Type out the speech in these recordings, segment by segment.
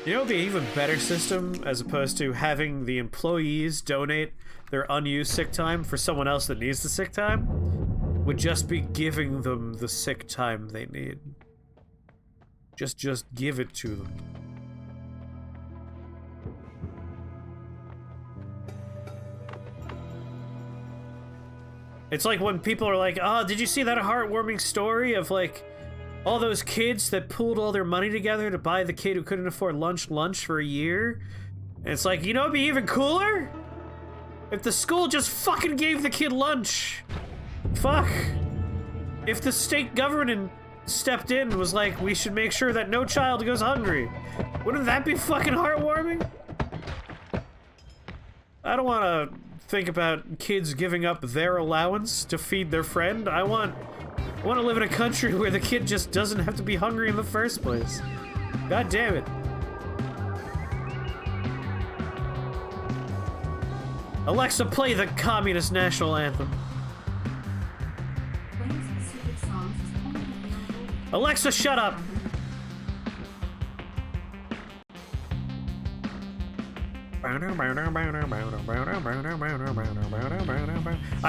You know, it'd be an even better system as opposed to having the employees donate their unused sick time for someone else that needs the sick time, would just be giving them the sick time they need. Just give it to them. It's like when people are like, oh, did you see that heartwarming story of like all those kids that pooled all their money together to buy the kid who couldn't afford lunch for a year? And it's like, you know what'd be even cooler? If the school just fucking gave the kid lunch. Fuck. If the state government stepped in and was like, we should make sure that no child goes hungry. Wouldn't that be fucking heartwarming? I don't want to think about kids giving up their allowance to feed their friend. I want to live in a country where the kid just doesn't have to be hungry in the first place. God damn it. Alexa, play the Communist National Anthem. Alexa, shut up! I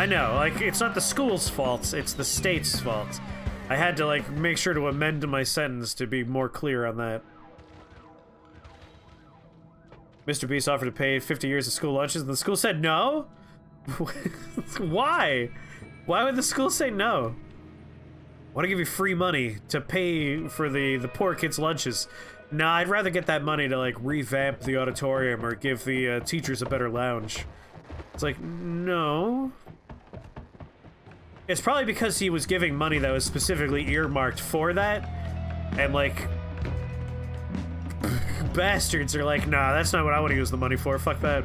know, like, it's not the school's fault, it's the state's fault. I had to, like, make sure to amend my sentence to be more clear on that. Mr. Beast offered to pay 50 years of school lunches, and the school said no? Why? Why would the school say no? I want to give you free money to pay for the poor kids' lunches. Nah, I'd rather get that money to, like, revamp the auditorium or give the teachers a better lounge. It's like, no. It's probably because he was giving money that was specifically earmarked for that, and, like, bastards are like, nah, that's not what I want to use the money for, fuck that.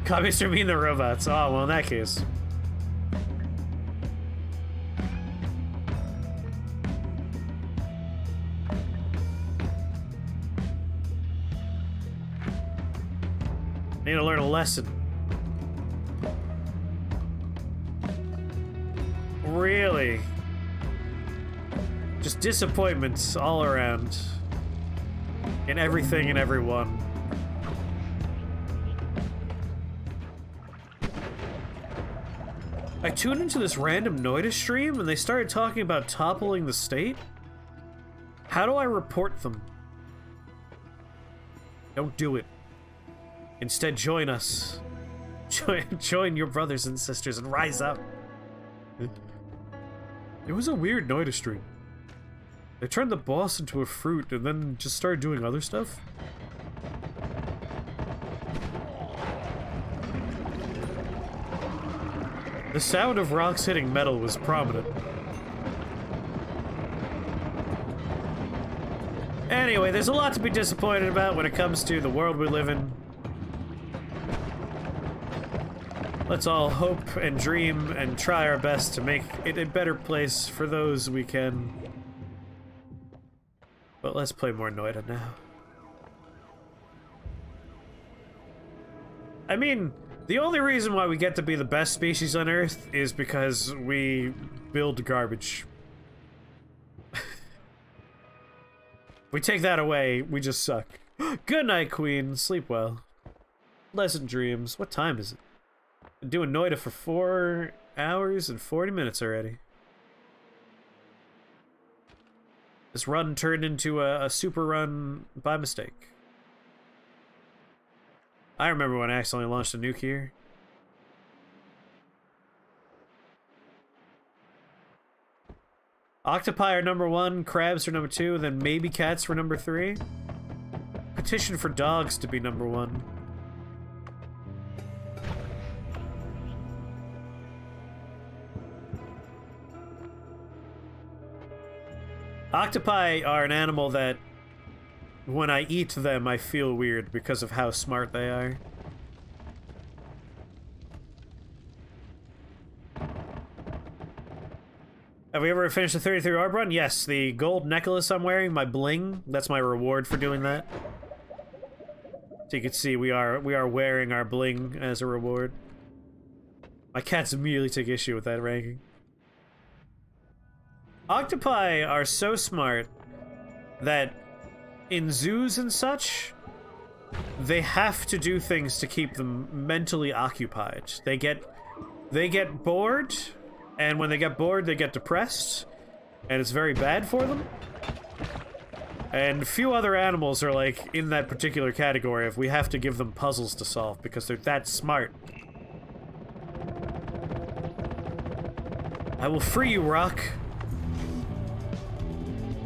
Communists are mean the robots. Oh, well, in that case. I need to learn a lesson. Really? Just disappointments all around. In everything and everyone. I tuned into this random Noita stream and they started talking about toppling the state. How do I report them? Don't do it. Instead, join us. Join your brothers and sisters and rise up. It was a weird Noita stream. They turned the boss into a fruit and then just started doing other stuff. The sound of rocks hitting metal was prominent. Anyway, there's a lot to be disappointed about when it comes to the world we live in. Let's all hope and dream and try our best to make it a better place for those we can. But let's play more Noita now. I mean, the only reason why we get to be the best species on Earth is because we build garbage. If we take that away, we just suck. Good night, Queen. Sleep well. Pleasant dreams. What time is it? Been doing Noita for 4 hours and 40 minutes already. This run turned into a super run by mistake. I remember when I accidentally launched a nuke here. Octopi are number 1, crabs are number 2, then maybe cats were number 3. Petition for dogs to be number 1. Octopi are an animal that, when I eat them, I feel weird because of how smart they are. Have we ever finished the 33 orb run? Yes, the gold necklace I'm wearing, my bling, that's my reward for doing that. So you can see we are wearing our bling as a reward. My cats immediately took issue with that ranking. Octopi are so smart that in zoos and such, they have to do things to keep them mentally occupied. They get bored, and when they get bored, they get depressed, and it's very bad for them. And few other animals are like in that particular category if we have to give them puzzles to solve because they're that smart. I will free you, Rock.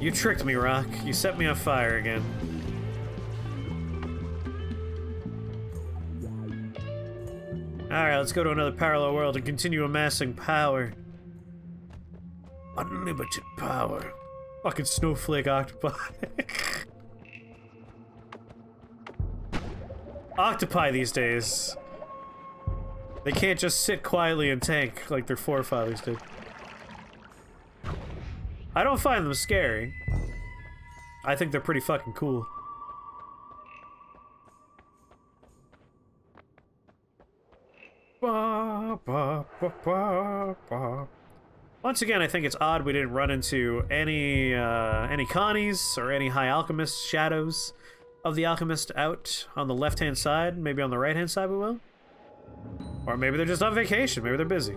You tricked me, Rock. You set me on fire again. Alright, let's go to another parallel world and continue amassing power. Unlimited power. Fucking snowflake octopi. Octopi these days. They can't just sit quietly and tank like their forefathers did. I don't find them scary. I think they're pretty fucking cool. Once again, I think it's odd we didn't run into any Connies or any High Alchemist shadows of the Alchemist out on the left-hand side. Maybe on the right-hand side we will. Or maybe they're just on vacation. Maybe they're busy.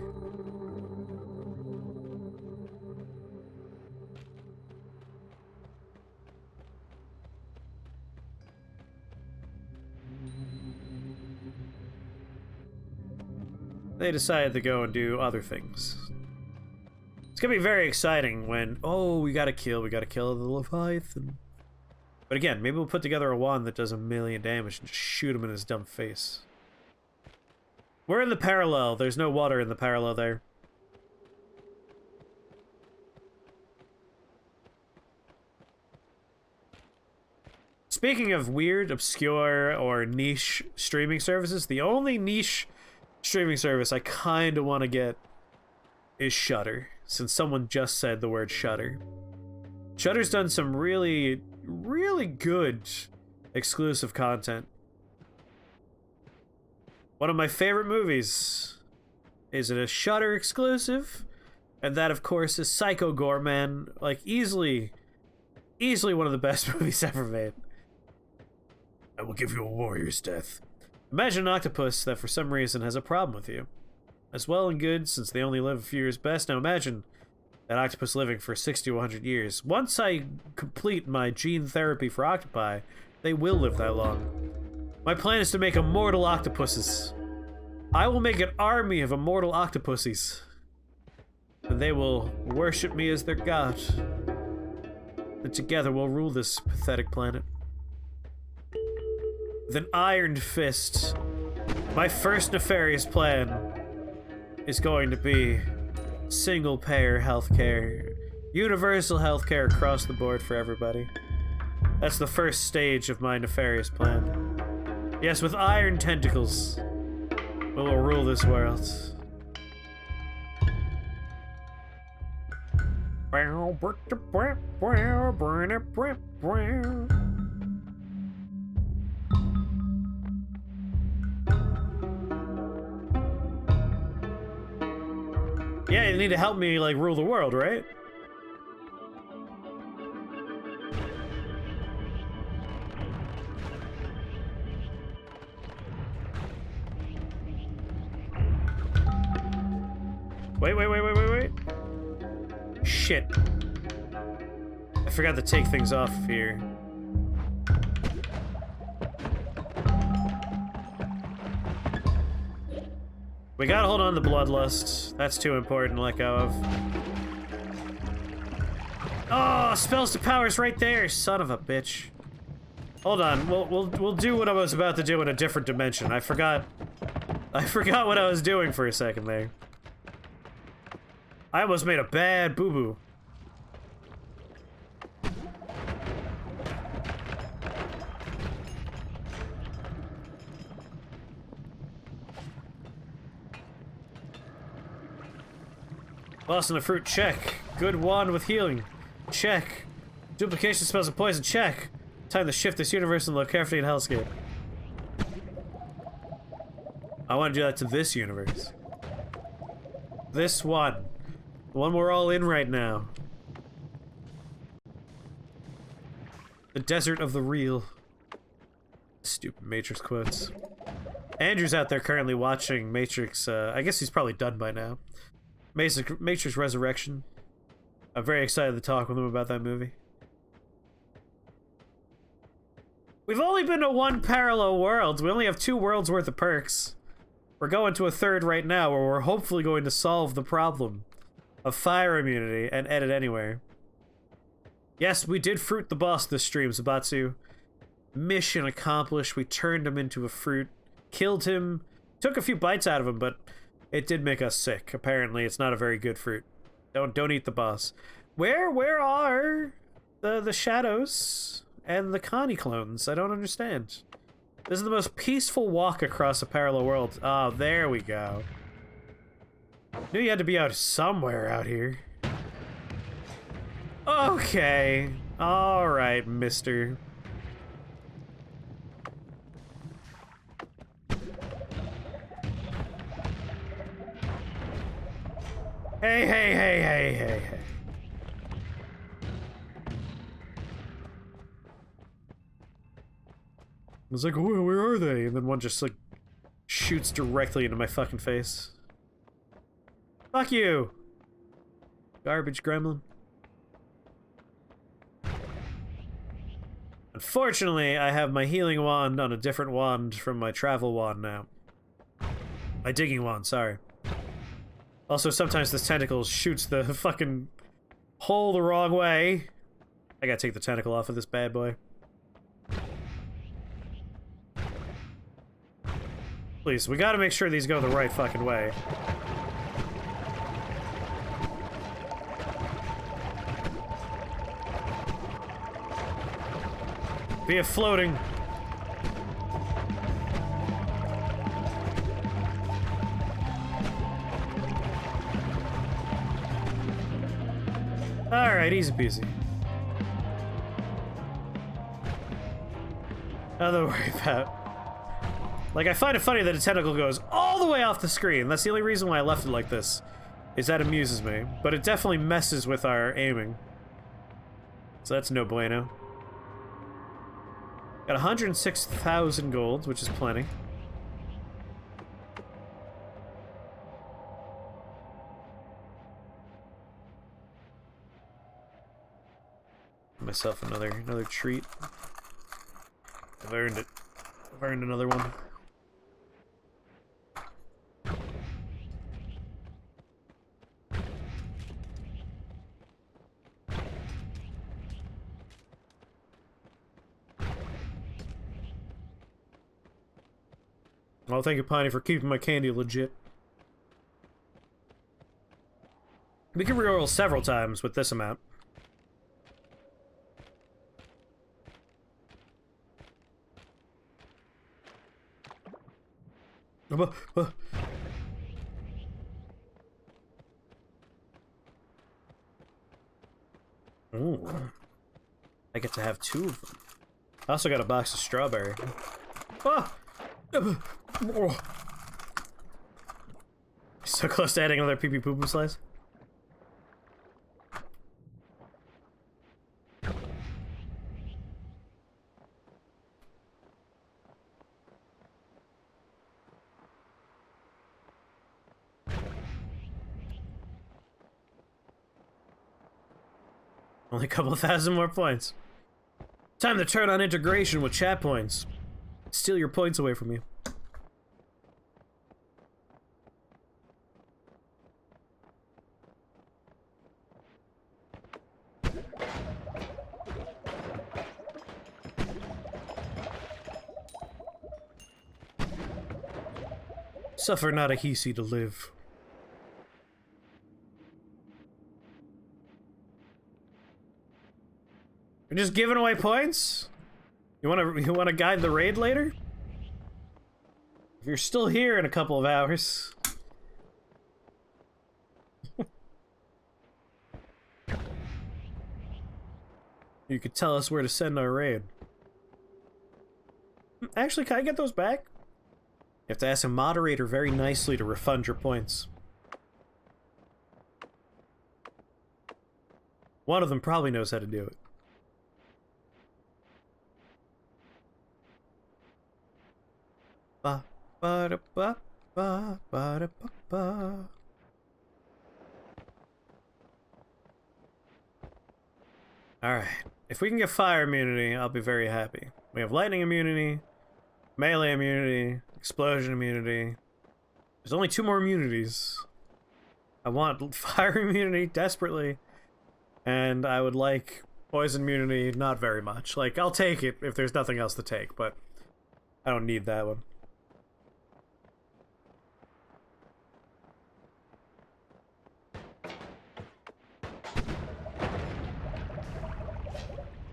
They decided to go and do other things. It's gonna be very exciting when, oh, we gotta kill the Leviathan. But again, maybe we'll put together a wand that does 1,000,000 damage and just shoot him in his dumb face. We're in the parallel. There's no water in the parallel there. Speaking of weird, obscure, or niche streaming services, the only niche streaming service I kinda want to get is Shudder, since someone just said the word Shudder. Shudder's done some really, really good exclusive content. One of my favorite movies is a Shudder exclusive, and that, of course, is Psycho Goreman. Like, easily one of the best movies ever made. I will give you a warrior's death. Imagine an octopus that for some reason has a problem with you. As well and good, since they only live a few years best. Now imagine that octopus living for 60 to 100 years. Once I complete my gene therapy for octopi, they will live that long. My plan is to make immortal octopuses. I will make an army of immortal octopussies. And they will worship me as their god. And together we'll rule this pathetic planet. With an iron fist. My first nefarious plan is going to be single-payer healthcare. Universal healthcare across the board for everybody. That's the first stage of my nefarious plan. Yes, with iron tentacles, we will rule this world. Yeah, you need to help me, like, rule the world, right? Wait. Shit. I forgot to take things off here. We gotta hold on to Bloodlust. That's too important to let go of. Oh, spells to powers right there, son of a bitch. Hold on, we'll do what I was about to do in a different dimension. I forgot what I was doing for a second there. I almost made a bad boo-boo. Lost in the fruit, check. Good wand with healing, check. Duplication spells of poison, check. Time to shift this universe and look carefully at Hellscape. I want to do that to this universe. This one. The one we're all in right now. The desert of the real. Stupid Matrix quotes. Andrew's out there currently watching Matrix. I guess he's probably done by now. Matrix Resurrection. I'm very excited to talk with him about that movie. We've only been to one parallel world. We only have 2 worlds worth of perks. We're going to a 3rd right now where we're hopefully going to solve the problem of fire immunity and edit anywhere. Yes, we did fruit the boss this stream, Zabatsu. Mission accomplished. We turned him into a fruit. Killed him. Took a few bites out of him, but it did make us sick. Apparently, it's not a very good fruit. Don't eat the boss. Where are the shadows and the Connie clones? I don't understand. This is the most peaceful walk across a parallel world. Oh, there we go. Knew you had to be out somewhere out here. Okay. Alright, mister. Hey. I was like, where are they? And then one just, like, shoots directly into my fucking face. Fuck you! Garbage gremlin. Unfortunately, I have my healing wand on a different wand from my travel wand now. My digging wand, sorry. Also, sometimes this tentacle shoots the fucking hole the wrong way. I gotta take the tentacle off of this bad boy. Please, we gotta make sure these go the right fucking way. Be it floating. Alright, easy peasy. Nothing to worry about. Like, I find it funny that a tentacle goes all the way off the screen. That's the only reason why I left it like this. Is that amuses me. But it definitely messes with our aiming. So that's no bueno. Got 106,000 gold, which is plenty. Myself another treat. I've earned it. I've earned another one. Well, thank you, Piney, for keeping my candy legit. We can reroll several times with this amount. Ooh. I get to have 2 of them. I also got a box of strawberry. Ah! So close to adding another pee-pee poo-poo slice. Only a couple of thousand more points. Time to turn on integration with chat points. Steal your points away from you. Suffer not a Hisi to live. You're just giving away points? You wanna guide the raid later? If you're still here in a couple of hours. You could tell us where to send our raid. Actually, can I get those back? You have to ask a moderator very nicely to refund your points. One of them probably knows how to do it. ba ba da ba ba ba da ba ba. Alright. If we can get fire immunity, I'll be very happy. We have lightning immunity, melee immunity, explosion immunity. There's only 2 more immunities. I want fire immunity desperately, and I would like poison immunity not very much. Like, I'll take it if there's nothing else to take, but I don't need that one.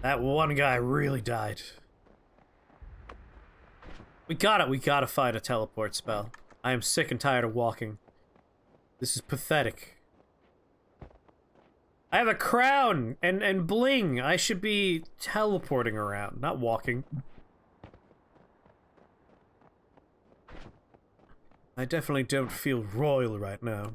That one guy really died. We gotta fight a teleport spell. I am sick and tired of walking. This is pathetic. I have a crown and bling. I should be teleporting around, not walking. I definitely don't feel royal right now.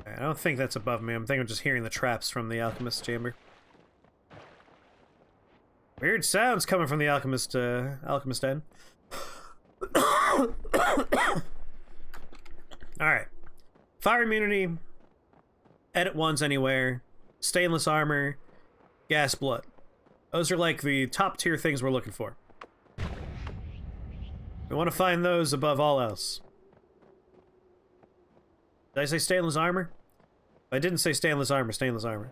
I don't think that's above me. I'm thinking I'm just hearing the traps from the alchemist's chamber. Weird sounds coming from the alchemist den. Alright. Fire immunity. Edit ones anywhere. Stainless armor. Gas blood. Those are like the top tier things we're looking for. We want to find those above all else. Did I say stainless armor? I didn't say stainless armor, stainless armor.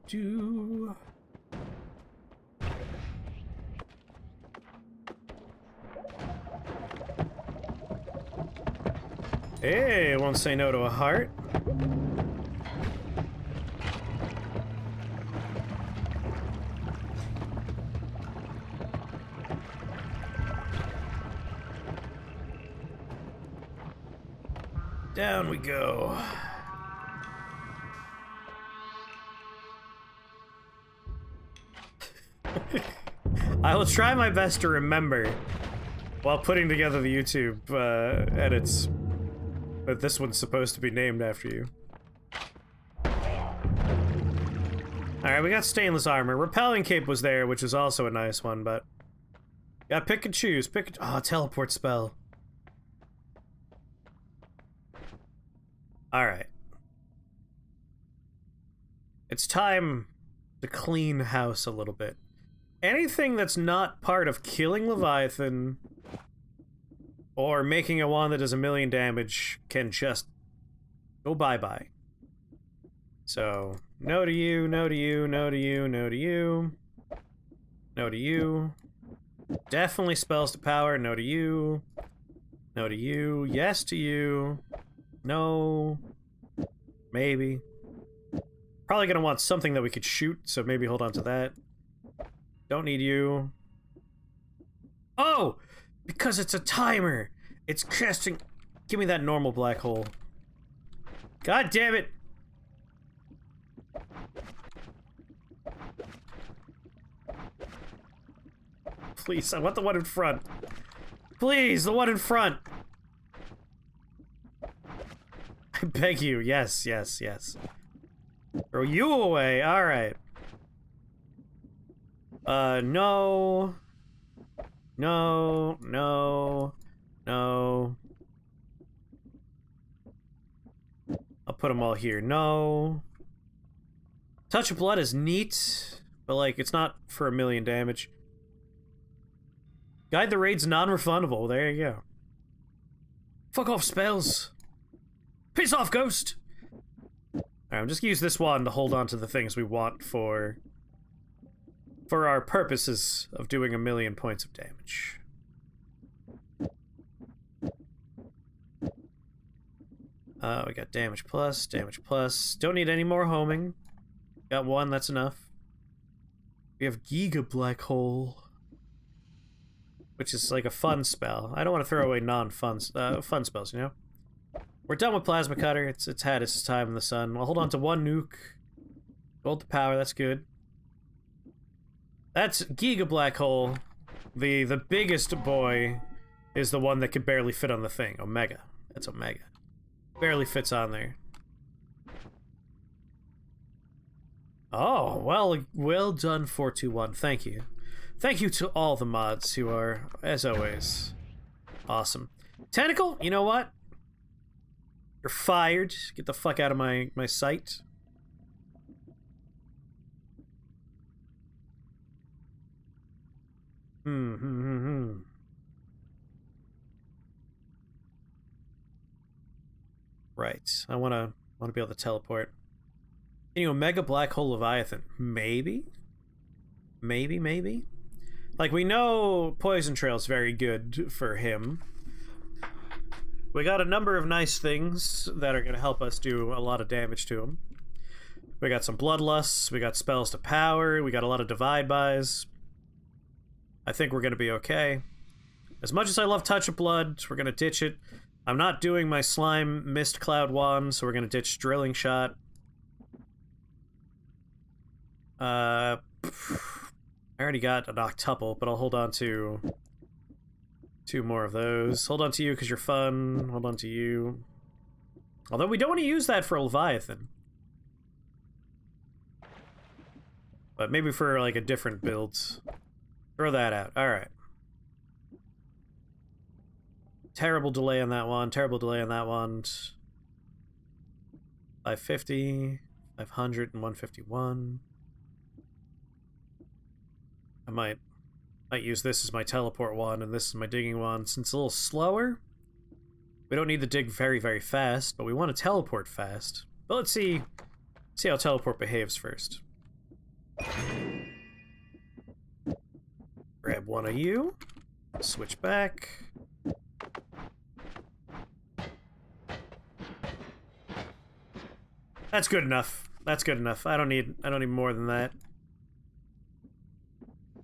Do. Hey, won't say no to a heart. Down we go. I will try my best to remember while putting together the YouTube edits that this one's supposed to be named after you. Alright, we got stainless armor. Repelling cape was there, which is also a nice one, but... gotta pick and choose. Oh, teleport spell. Alright. It's time to clean house a little bit. Anything that's not part of killing Leviathan or making a wand that does 1,000,000 damage can just go bye-bye. So, no to you, no to you, no to you, no to you. No to you. Definitely spells to power, no to you. No to you, yes to you. No. Maybe. Probably gonna want something that we could shoot, so maybe hold on to that. Don't need you. Oh! Because it's a timer! It's casting... Give me that normal black hole. God damn it! Please, I want the one in front. Please, the one in front! I beg you, yes, yes, yes. Throw you away, alright. No. No, no, no. I'll put them all here. No. Touch of Blood is neat, but, like, it's not for 1,000,000 damage. Guide the Raid's non-refundable. There you go. Fuck off, spells. Piss off, ghost! Alright, I'm just gonna use this one to hold on to the things we want for our purposes of doing 1,000,000 points of damage. We got damage plus, damage plus. Don't need any more homing. Got one, that's enough. We have Giga Black Hole, which is like a fun spell. I don't want to throw away non-fun fun spells, you know? We're done with Plasma Cutter. It's had its time in the sun. I'll hold on to one nuke. Gold to power, that's good. That's Giga Black Hole. The biggest boy is the one that could barely fit on the thing. Omega. That's Omega. Barely fits on there. Oh, well done, 421. Thank you. Thank you to all the mods who are, as always, awesome. Tentacle, you know what? You're fired. Get the fuck out of my sight. Right. I wanna be able to teleport. Can you Omega Black Hole Leviathan? Maybe? Maybe? Like, we know Poison Trail's very good for him. We got a number of nice things that are gonna help us do a lot of damage to him. We got some Bloodlusts, we got spells to power, we got a lot of Divide Buys. I think we're gonna be okay. As much as I love Touch of Blood, we're gonna ditch it. I'm not doing my Slime Mist Cloud Wand, so we're gonna ditch Drilling Shot. I already got an Octuple, but I'll hold on to 2 more of those. Hold on to you because you're fun. Hold on to you. Although we don't want to use that for Leviathan. But maybe for, like, a different build. Throw that out. Alright. Terrible delay on that one. Terrible delay on that one. 550. 500 and 151. I might use this as my teleport wand and this is my digging wand. Since it's a little slower, we don't need to dig very, very fast, but we want to teleport fast. But let's see how teleport behaves first. Grab one of you. Switch back. That's good enough. That's good enough. I don't need more than that.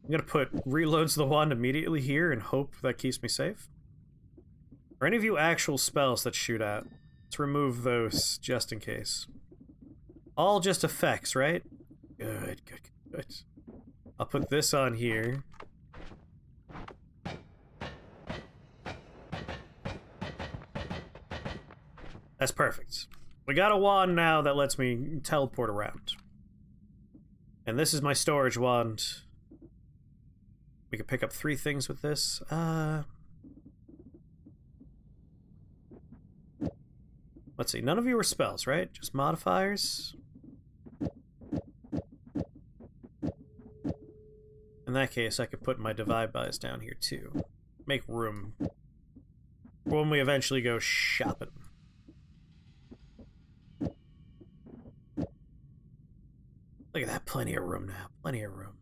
I'm gonna put reloads the wand immediately here and hope that keeps me safe. Are any of you actual spells that shoot out? Let's remove those just in case. All just effects, right? Good. I'll put this on here. That's perfect. We got a wand now that lets me teleport around. And this is my storage wand. We could pick up 3 things with this. Let's see. None of you are spells, right? Just modifiers. In that case, I could put my Divide Buys down here too. Make room for when we eventually go shopping. Look at that. Plenty of room now. Plenty of room.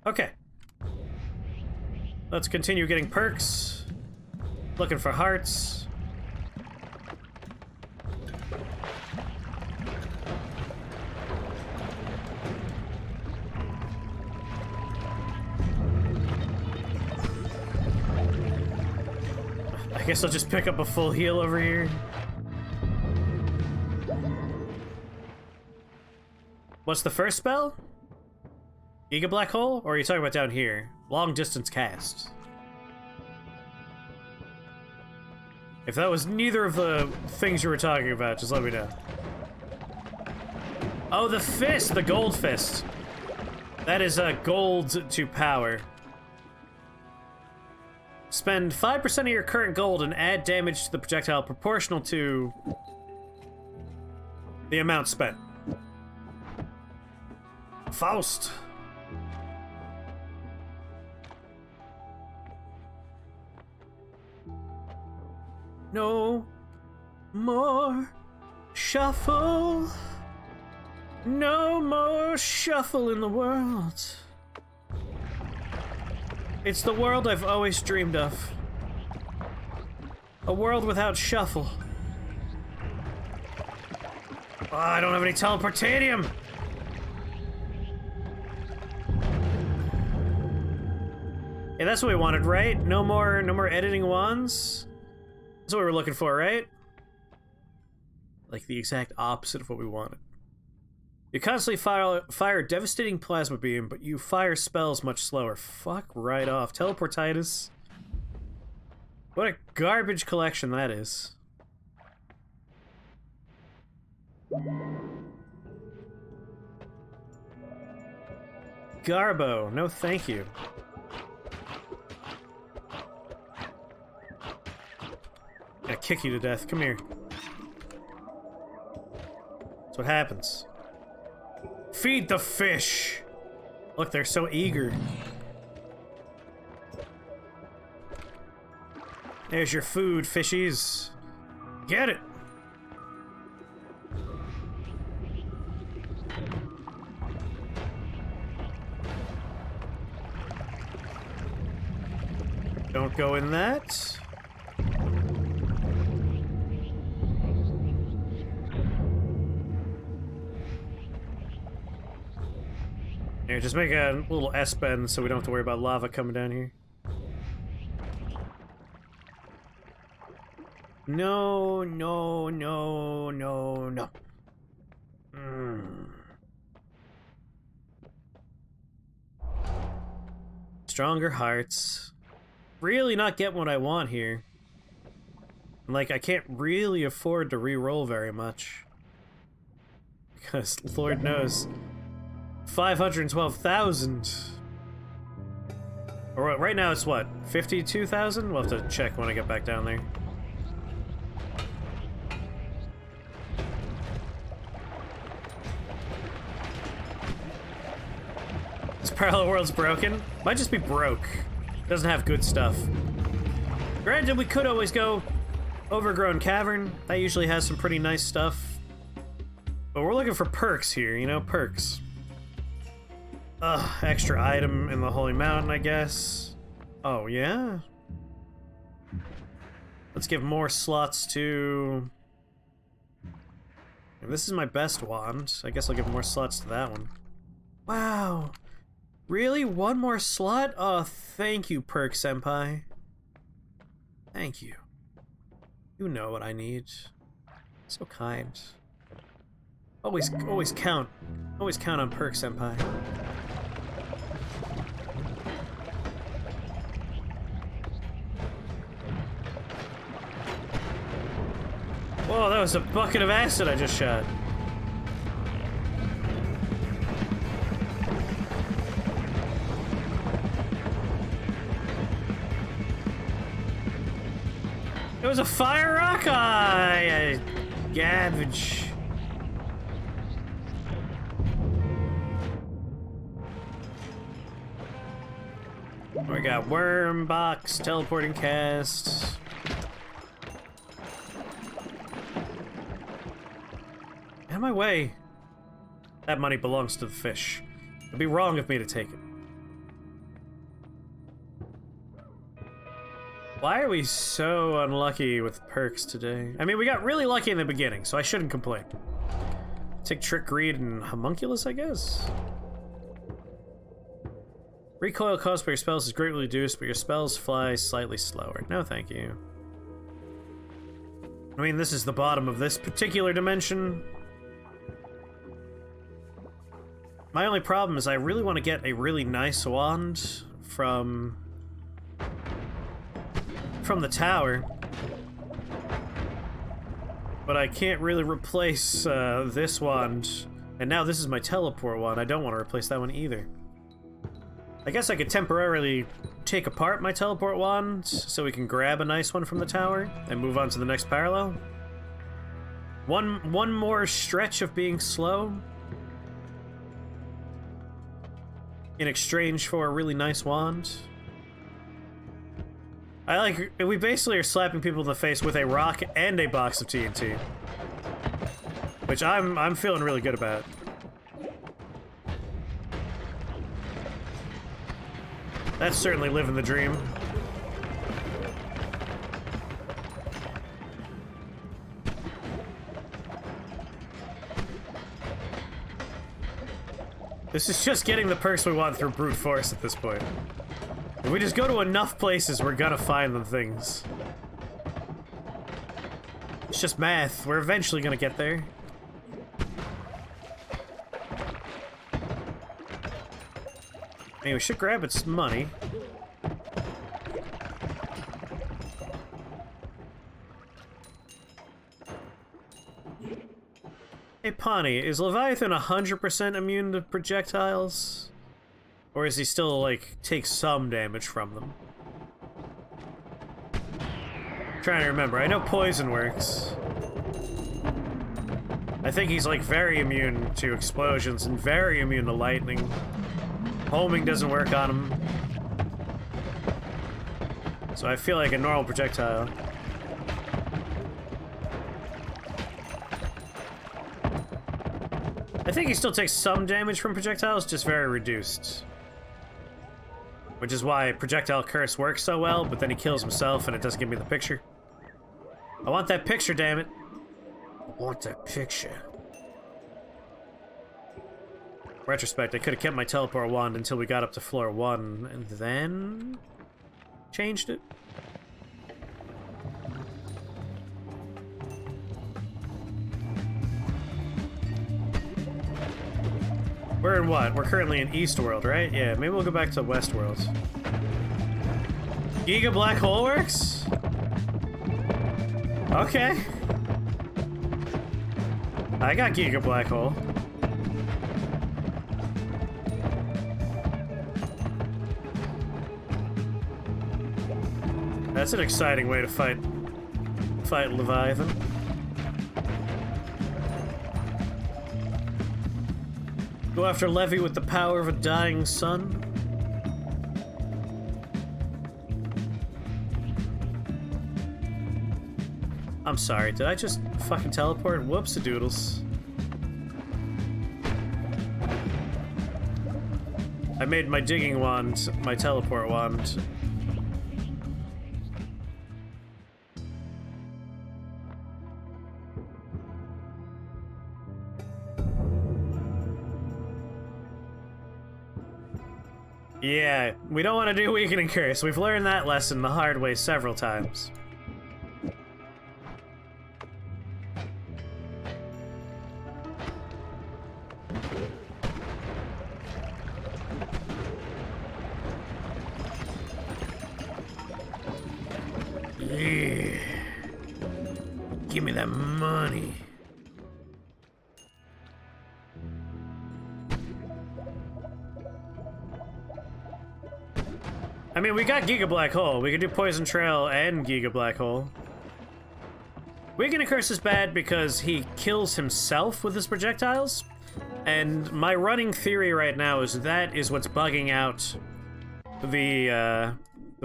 Okay. Let's continue getting perks. Looking for hearts. I guess I'll just pick up a full heal over here. What's the first spell? Giga Black Hole? Or are you talking about down here? Long distance cast. If that was neither of the things you were talking about, just let me know. Oh, the fist! The gold fist! That is gold to power. Spend 5% of your current gold and add damage to the projectile proportional to the amount spent. Faust! No more shuffle. No more shuffle in the world. It's the world I've always dreamed of. A world without shuffle. Oh, I don't have any teleportanium. Yeah, that's what we wanted, right? No more editing wands. That's what we were looking for, right? Like the exact opposite of what we wanted. You constantly fire a devastating plasma beam, but you fire spells much slower. Fuck right off. Teleportitis. What a garbage collection that is. Garbo, no thank you. I'm gonna kick you to death. Come here. That's what happens. Feed the fish! Look, they're so eager. There's your food, fishies. Get it! Don't go in that. Here, just make a little S-bend so we don't have to worry about lava coming down here. No, no, no, no, no. Stronger hearts. Really not getting what I want here. Like, I can't really afford to re-roll very much. Because, Lord knows, 512,000. Or right now it's what, 52,000? We'll have to check when I get back down there. This parallel world's broken. Might just be broke. Doesn't have good stuff. Granted, we could always go Overgrown Cavern. That usually has some pretty nice stuff. But we're looking for perks here, you know, perks. Extra item in the Holy Mountain, I guess. Oh, yeah? Let's give more slots to... This is my best wand. I guess I'll give more slots to that one. Wow. Really? One more slot? Oh, thank you, Perk Senpai. Thank you. You know what I need. So kind. Always count. Always count on Perk Senpai. Whoa, that was a bucket of acid I just shot. It was a fire rock! Garbage. We got worm box, teleporting cast. Out of my way. That money belongs to the fish. It'd be wrong of me to take it. Why are we so unlucky with perks today? I mean, we got really lucky in the beginning, so I shouldn't complain. Take Trick, Greed, and Homunculus, I guess? Recoil cost by your spells is greatly reduced, but your spells fly slightly slower. No, thank you. I mean, this is the bottom of this particular dimension. My only problem is I really want to get a really nice wand from the tower, but I can't really replace this wand, and now this is my teleport wand. I don't want to replace that one either. I guess I could temporarily take apart my teleport wand so we can grab a nice one from the tower and move on to the next parallel. One more stretch of being slow in exchange for a really nice wand. We basically are slapping people in the face with a rock and a box of TNT. Which I'm feeling really good about. That's certainly living the dream. This is just getting the perks we want through brute force at this point. If we just go to enough places, we're gonna find the things. It's just math. We're eventually gonna get there. Hey, we should grab its money. Hey, Pawnee, is Leviathan 100% immune to projectiles? Or is he still, like, take some damage from them? I'm trying to remember. I know poison works. I think he's, like, very immune to explosions and very immune to lightning. Homing doesn't work on him. So I feel like a normal projectile. I think he still takes some damage from projectiles, just very reduced. Which is why projectile curse works so well, but then he kills himself and it doesn't give me the picture. I want that picture, damn it. I want that picture. Retrospect, I could have kept my teleport wand until we got up to floor 1, and then changed it. We're in what? We're currently in East World, right? Yeah, maybe we'll go back to West World. Giga Black Hole works? Okay. I got Giga Black Hole. That's an exciting way to fight Leviathan. Go after Levy with the power of a dying sun. I'm sorry, did I just fucking teleport? Whoops-a-doodles. I made my digging wand my teleport wand. Yeah, we don't want to do Weakening Curse. We've learned that lesson the hard way several times. Yeah. Give me that money. I mean, we got Giga Black Hole. We could do Poison Trail and Giga Black Hole. Weakening Curse is bad because he kills himself with his projectiles. And my running theory right now is that is what's bugging out the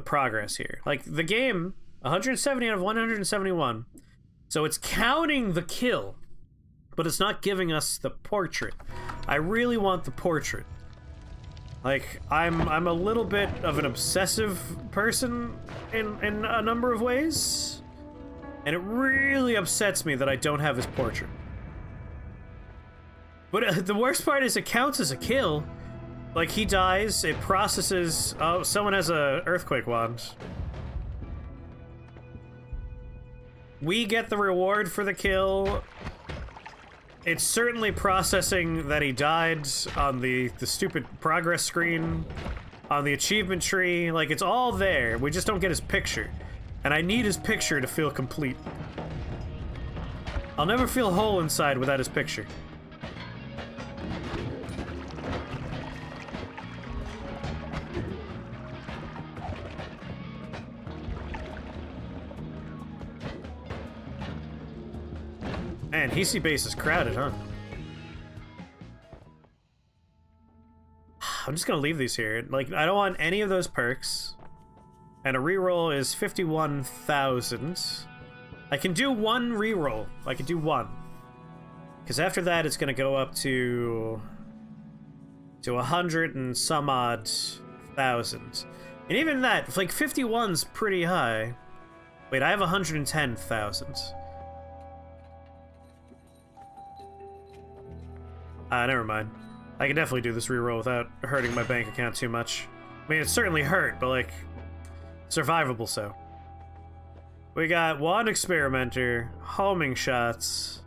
progress here. Like, the game, 170 out of 171. So it's counting the kill, but it's not giving us the portrait. I really want the portrait. Like, I'm a little bit of an obsessive person in a number of ways, and it really upsets me that I don't have his portrait. But the worst part is it counts as a kill. Like, he dies, it processes... Oh, someone has a earthquake wand. We get the reward for the kill. It's certainly processing that he died on the stupid progress screen, on the achievement tree. Like, it's all there. We just don't get his picture. And I need his picture to feel complete. I'll never feel whole inside without his picture. Man, Hisi base is crowded, huh? I'm just gonna leave these here. Like, I don't want any of those perks. And a reroll is 51,000. I can do one reroll. I can do one. Because after that, it's gonna go up to 100 and some odd thousand. And even that, like, 51's pretty high. Wait, I have 110,000. Never mind. I can definitely do this reroll without hurting my bank account too much. I mean, it's certainly hurt, but, like, survivable so. We got Wand Experimenter, Homing Shots,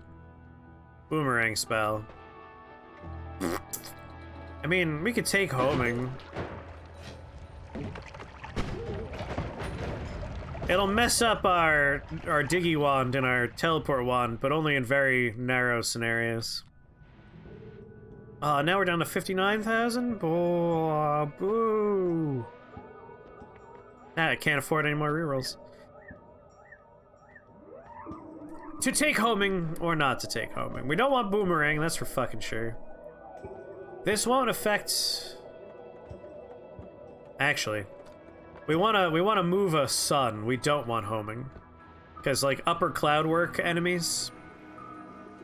Boomerang Spell. I mean, we could take Homing. It'll mess up our Diggy Wand and our Teleport Wand, but only in very narrow scenarios. Now we're down to 59,000? Oh, boo! I can't afford any more rerolls. To take Homing, or not to take Homing. We don't want Boomerang, that's for fucking sure. This won't affect... Actually, we wanna move a sun. We don't want Homing. Because, like, upper cloudwork enemies,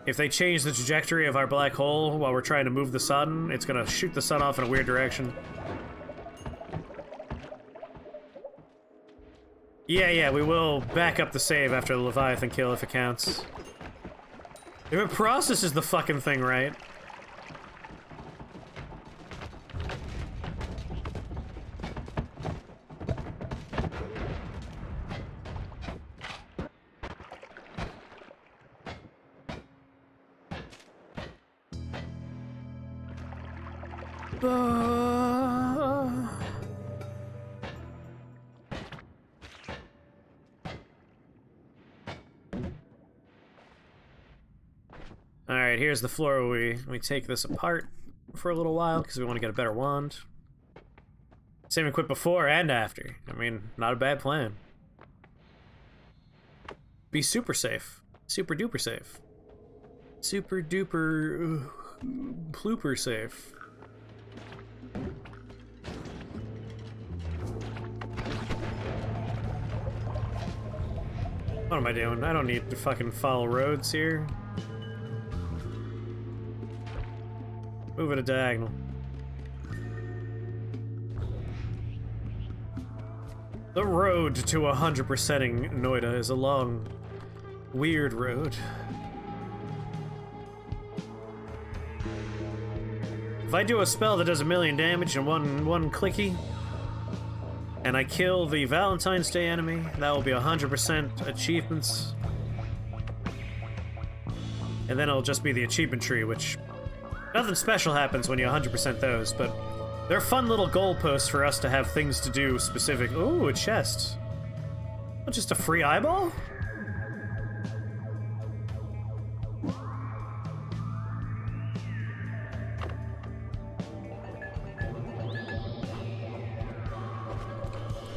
if they change the trajectory of our black hole while we're trying to move the sun, it's gonna shoot the sun off in a weird direction. Yeah, we will back up the save after the Leviathan kill if it counts. If it processes the fucking thing right. Alright, here's the floor where we take this apart for a little while because we want to get a better wand. Same equip before and after. I mean, not a bad plan. Be super safe. Super duper safe. Super duper plooper safe. What am I doing? I don't need to fucking follow roads here. Move it a diagonal. The road to 100%ing Noita is a long, weird road. If I do a spell that does 1,000,000 damage in one clicky, and I kill the Valentine's Day enemy, that will be 100% achievements. And then it'll just be the achievement tree, which... Nothing special happens when you 100% those, but they're fun little goalposts for us to have things to do specific. Ooh, a chest. Not just a free eyeball?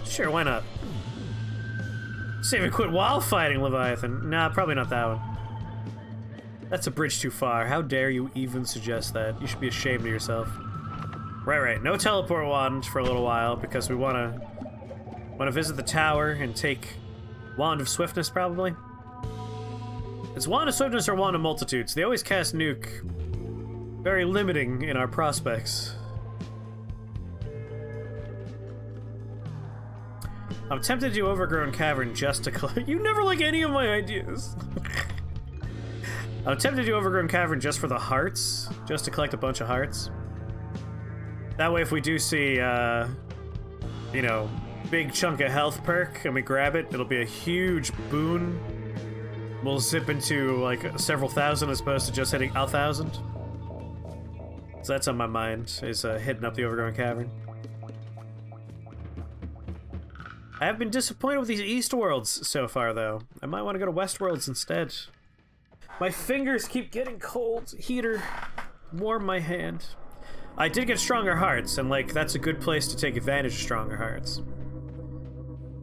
Sure, why not? Save and quit while fighting Leviathan. Nah, probably not that one. That's a bridge too far. How dare you even suggest that? You should be ashamed of yourself. Right. No teleport wand for a little while because we wanna visit the tower and take Wand of Swiftness probably. It's Wand of Swiftness or Wand of Multitudes. They always cast Nuke. Very limiting in our prospects. I'm tempted to do Overgrown Cavern just to collect. You never like any of my ideas. I'm tempted to do Overgrown Cavern just for the hearts, just to collect a bunch of hearts. That way if we do see, you know, big chunk of health perk and we grab it, it'll be a huge boon. We'll zip into, like, several thousand as opposed to just hitting 1,000. So that's on my mind, is hitting up the Overgrown Cavern. I have been disappointed with these East Worlds so far, though. I might want to go to West Worlds instead. My fingers keep getting cold. Heater, warm my hand. I did get Stronger Hearts, and, like, that's a good place to take advantage of Stronger Hearts.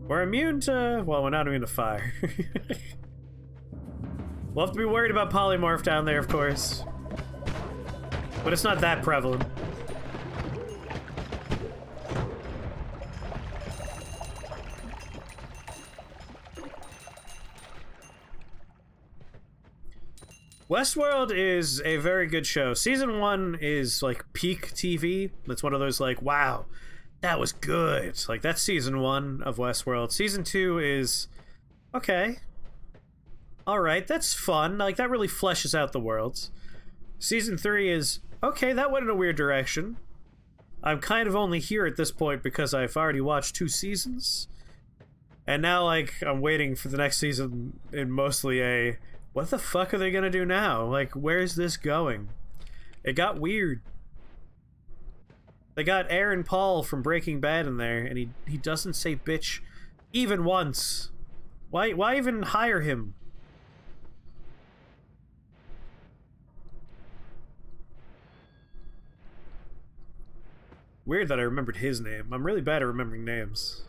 We're immune to... well, we're not immune to fire. We'll have to be worried about Polymorph down there, of course. But it's not that prevalent. Westworld is a very good show. Season 1 is, like, peak TV. It's one of those, like, wow, that was good. Like, that's Season 1 of Westworld. Season 2 is, okay. Alright, that's fun. Like, that really fleshes out the worlds. Season 3 is, okay, that went in a weird direction. I'm kind of only here at this point because I've already watched 2 seasons. And now, like, I'm waiting for the next season in mostly a, what the fuck are they gonna do now? Like, where's this going? It got weird. They got Aaron Paul from Breaking Bad in there, and he doesn't say bitch even once. Why even hire him? Weird that I remembered his name. I'm really bad at remembering names.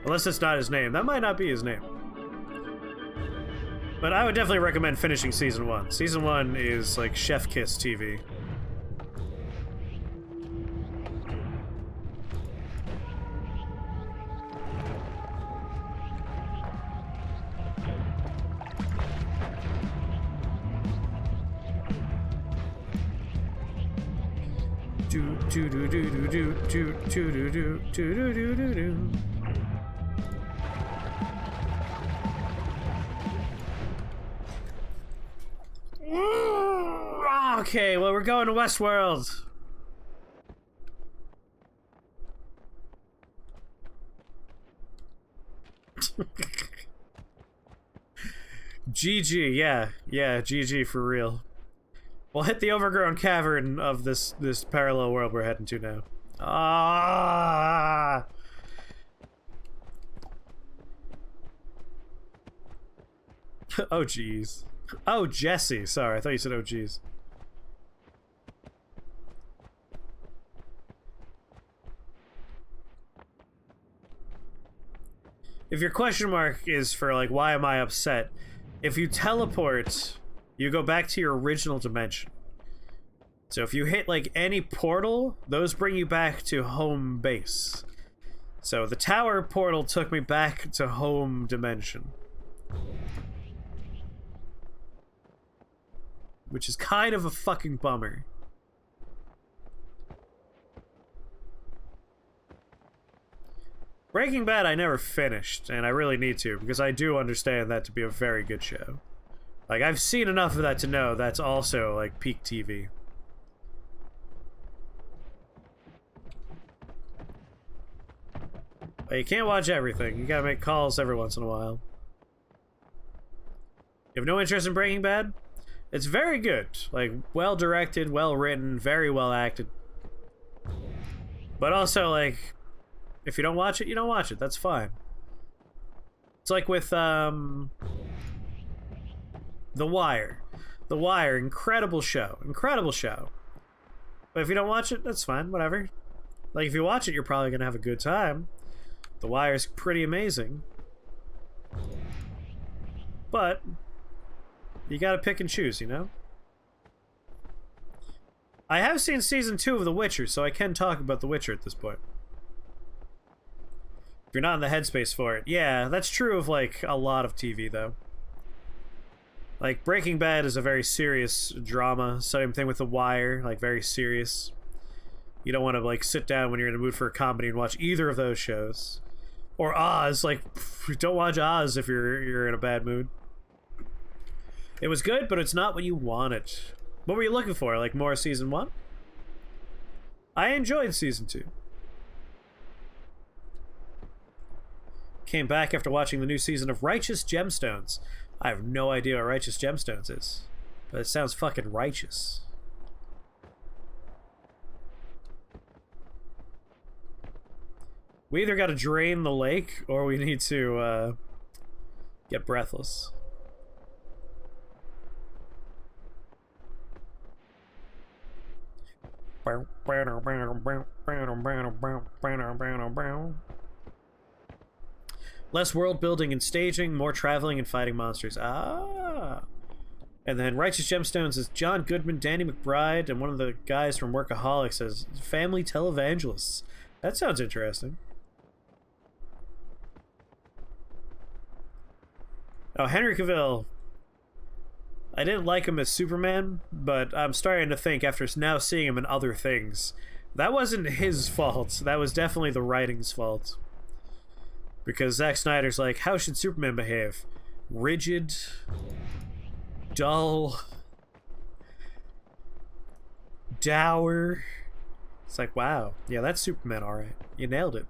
Unless it's not his name. That might not be his name. But I would definitely recommend finishing Season 1. Season 1 is like chef kiss TV. Do do do do do do do do do do do do do do. Okay, well, we're going to Westworld. GG, yeah, GG for real. We'll hit the overgrown cavern of this parallel world we're heading to now. Ah! Oh, jeez. Oh, Jesse. Sorry, I thought you said oh, jeez. If your question mark is for, like, why am I upset? If you teleport, you go back to your original dimension. So if you hit, like, any portal, those bring you back to home base. So the tower portal took me back to home dimension. Which is kind of a fucking bummer. Breaking Bad I never finished, and I really need to, because I do understand that to be a very good show. Like, I've seen enough of that to know that's also, like, peak TV. But you can't watch everything. You gotta make calls every once in a while. You have no interest in Breaking Bad? It's very good. Like, well directed, well written, very well acted. But also, like, if you don't watch it, you don't watch it. That's fine. It's like with, The Wire. The Wire, incredible show. Incredible show. But if you don't watch it, that's fine. Whatever. Like, if you watch it, you're probably gonna have a good time. The Wire's pretty amazing. But you gotta pick and choose, you know? I have seen season 2 of The Witcher, so I can talk about The Witcher at this point. If you're not in the headspace for it. Yeah, that's true of, like, a lot of TV, though. Like, Breaking Bad is a very serious drama. Same thing with The Wire, like, very serious. You don't want to, like, sit down when you're in a mood for a comedy and watch either of those shows. Or Oz, like, don't watch Oz if you're in a bad mood. It was good, but it's not what you wanted. What were you looking for? Like, more season 1? I enjoyed season 2. Came back after watching the new season of Righteous Gemstones. I have no idea what Righteous Gemstones is, but it sounds fucking righteous. We either gotta drain the lake, or we need to, get breathless. Less world building and staging, more traveling and fighting monsters. Ah. And then Righteous Gemstones is John Goodman, Danny McBride, and one of the guys from Workaholics as family televangelists. That sounds interesting. Oh, Henry Cavill. I didn't like him as Superman, but I'm starting to think, after now seeing him in other things, that wasn't his fault. That was definitely the writing's fault. Because Zack Snyder's like, how should Superman behave? Rigid, dull, dour. It's like, wow, yeah, that's Superman, alright. You nailed it.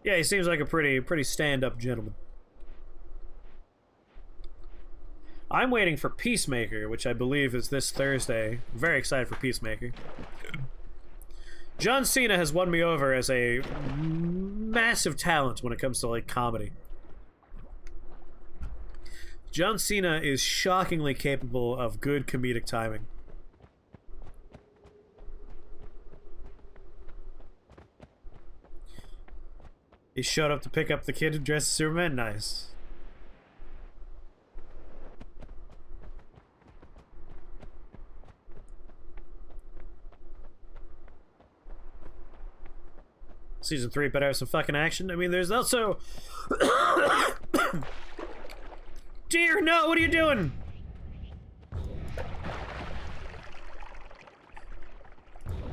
Yeah, he seems like a pretty stand-up gentleman. I'm waiting for Peacemaker, which I believe is this Thursday. I'm very excited for Peacemaker. John Cena has won me over as a massive talent when it comes to, like, comedy. John Cena is shockingly capable of good comedic timing. He showed up to pick up the kid who dressed as Superman? Nice. Season 3 better have some fucking action. I mean, there's also... Dear, no, what are you doing?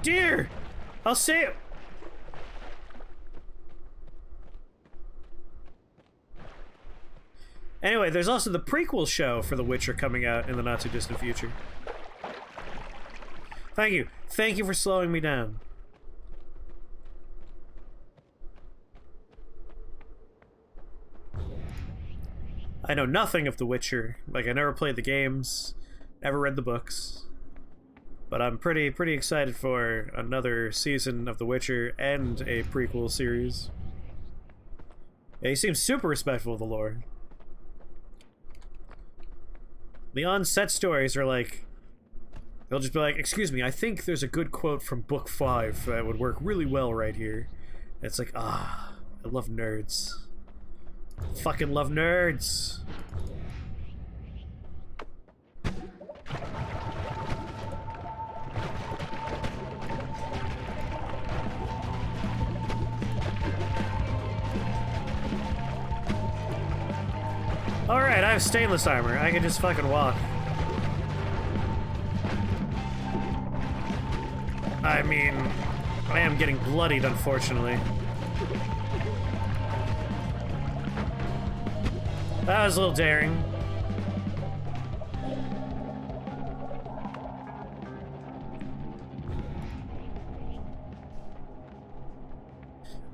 Dear! I'll say it. Anyway, there's also the prequel show for The Witcher coming out in the not-too-distant future. Thank you. Thank you for slowing me down. I know nothing of The Witcher. Like, I never played the games, never read the books. But I'm pretty excited for another season of The Witcher and a prequel series. Yeah, he seems super respectful of the lore. The on-set stories are like... They'll just be like, excuse me, I think there's a good quote from Book 5 that would work really well right here. And it's like, I love nerds. Fucking love nerds. Alright, I have stainless armor. I can just fucking walk. I mean, I am getting bloodied, unfortunately. That was a little daring.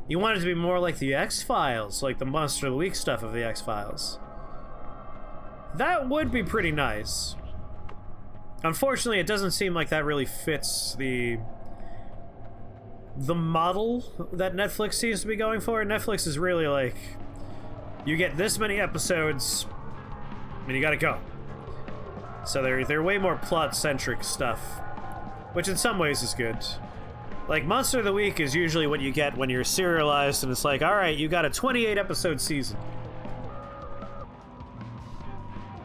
You want it to be more like the X-Files, like the Monster of the Week stuff of the X-Files. That would be pretty nice. Unfortunately, it doesn't seem like that really fits the model that Netflix seems to be going for. Netflix is really like, you get this many episodes, and you gotta go. So they're way more plot-centric stuff, which in some ways is good. Like, Monster of the Week is usually what you get when you're serialized, and it's like, alright, you got a 28-episode season.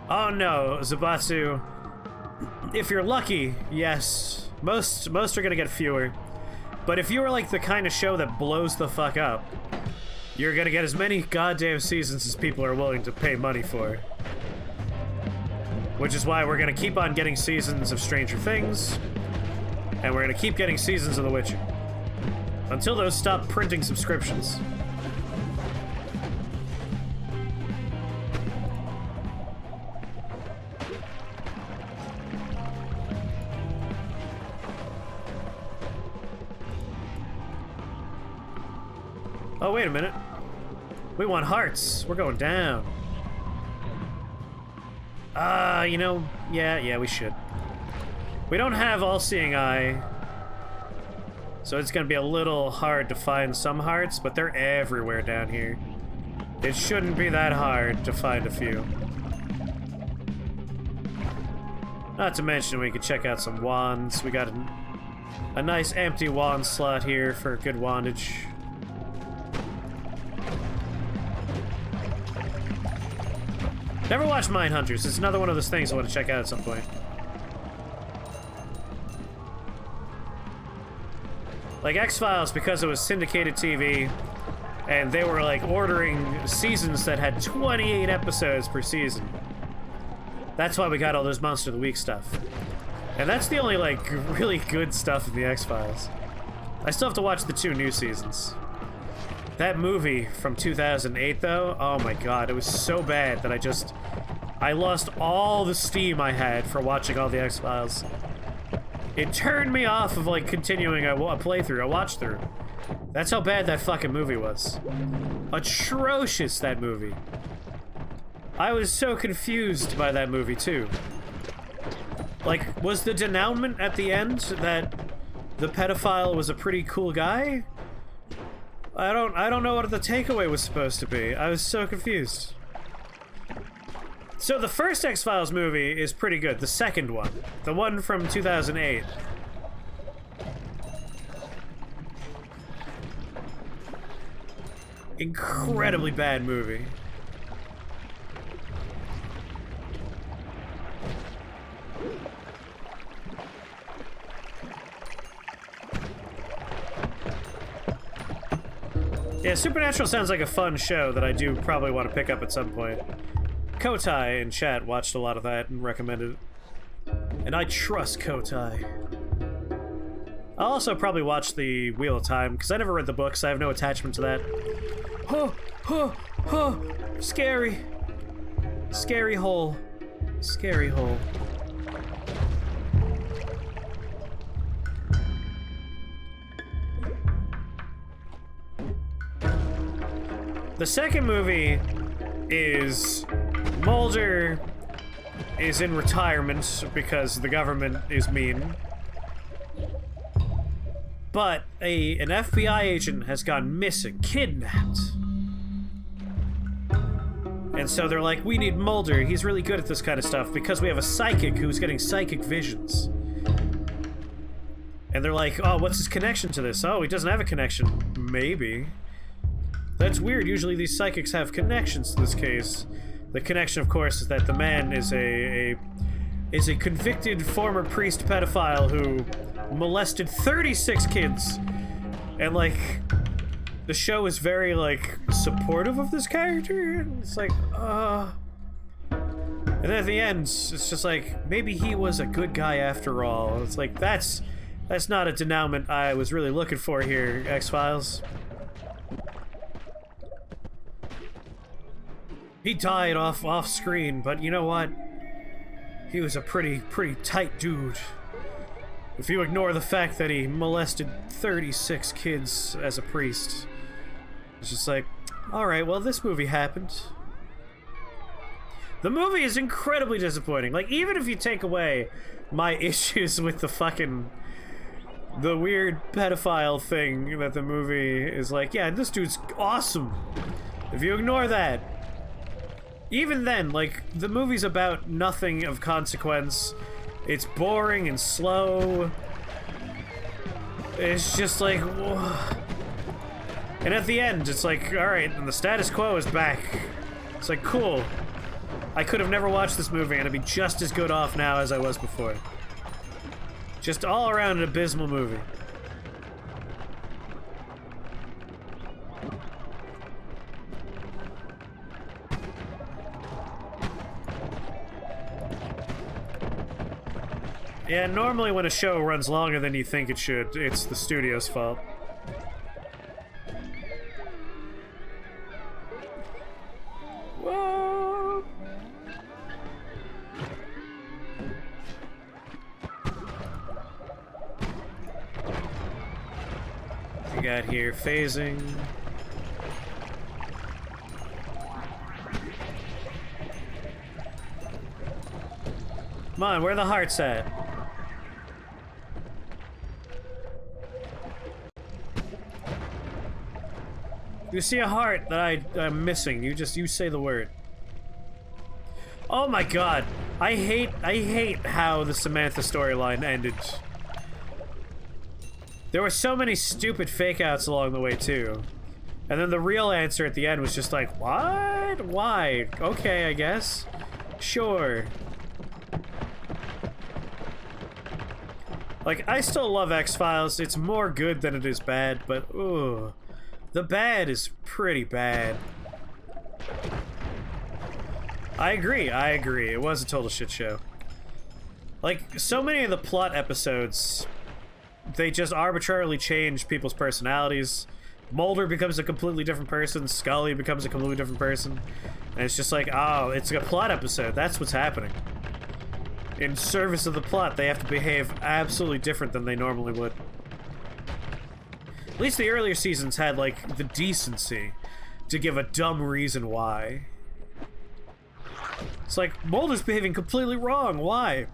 Oh no, Zabatsu. If you're lucky, yes. Most are gonna get fewer. But if you are like the kind of show that blows the fuck up, you're gonna get as many goddamn seasons as people are willing to pay money for. Which is why we're gonna keep on getting seasons of Stranger Things, and we're gonna keep getting seasons of The Witcher. Until those stop printing subscriptions. Oh, wait a minute. We want hearts. We're going down. You know, yeah, we should. We don't have all-seeing eye, so it's gonna be a little hard to find some hearts, but they're everywhere down here. It shouldn't be that hard to find a few. Not to mention we could check out some wands. We got a nice empty wand slot here for good wandage. Never watched Mindhunters. It's another one of those things I want to check out at some point. Like X-Files, because it was syndicated TV, and they were like ordering seasons that had 28 episodes per season. That's why we got all those Monster of the Week stuff. And that's the only like really good stuff in the X-Files. I still have to watch the 2 new seasons. That movie from 2008, though, oh my god, it was so bad that I lost all the steam I had for watching all the X-Files. It turned me off of, like, continuing a playthrough, a watch-through. That's how bad that fucking movie was. Atrocious, that movie. I was so confused by that movie, too. Like, was the denouement at the end that the pedophile was a pretty cool guy? I don't know what the takeaway was supposed to be. I was so confused. So the first X-Files movie is pretty good. The second one. The one from 2008. Incredibly bad movie. Yeah, Supernatural sounds like a fun show that I do probably want to pick up at some point. Kotai in chat watched a lot of that and recommended it. And I trust Kotai. I'll also probably watch the Wheel of Time, because I never read the books. I have no attachment to that. Scary. Scary hole. Scary hole. The second movie is Mulder is in retirement because the government is mean. But an FBI agent has gone missing, kidnapped. And so they're like, we need Mulder. He's really good at this kind of stuff because we have a psychic who's getting psychic visions. And they're like, oh, what's his connection to this? Oh, he doesn't have a connection. Maybe. That's weird. Usually these psychics have connections to this case. The connection, of course, is that the man is a convicted former priest pedophile who molested 36 kids. And, like, the show is very, like, supportive of this character. And it's like, And then at the end, it's just like, maybe he was a good guy after all. It's like, that's not a denouement I was really looking for here, X-Files. He died off screen, but you know what? He was a pretty tight dude. If you ignore the fact that he molested 36 kids as a priest. It's just like, alright, well, this movie happened. The movie is incredibly disappointing. Like, even if you take away my issues with the weird pedophile thing that the movie is like, yeah, this dude's awesome. If you ignore that, even then, like, the movie's about nothing of consequence. It's boring and slow. It's just like, whoa. And at the end, it's like, alright, and the status quo is back. It's like, cool. I could have never watched this movie and I'd be just as good off now as I was before. Just all around an abysmal movie. Yeah, normally when a show runs longer than you think it should, it's the studio's fault. Whoa! We got here phasing. Come on, where are the hearts at? You see a heart that I'm missing. You say the word. Oh my god. I hate how the Samantha storyline ended. There were so many stupid fake outs along the way too. And then the real answer at the end was just like, what? Why? Okay, I guess. Sure. Like, I still love X-Files. It's more good than it is bad, but ooh. The bad is pretty bad. I agree. It was a total shit show. Like, so many of the plot episodes, they just arbitrarily change people's personalities. Mulder becomes a completely different person, Scully becomes a completely different person. And it's just like, oh, it's a plot episode. That's what's happening. in service of the plot, they have to behave absolutely different than they normally would. At least the earlier seasons had, like, the decency to give a dumb reason why. It's like, Mulder's behaving completely wrong. Why?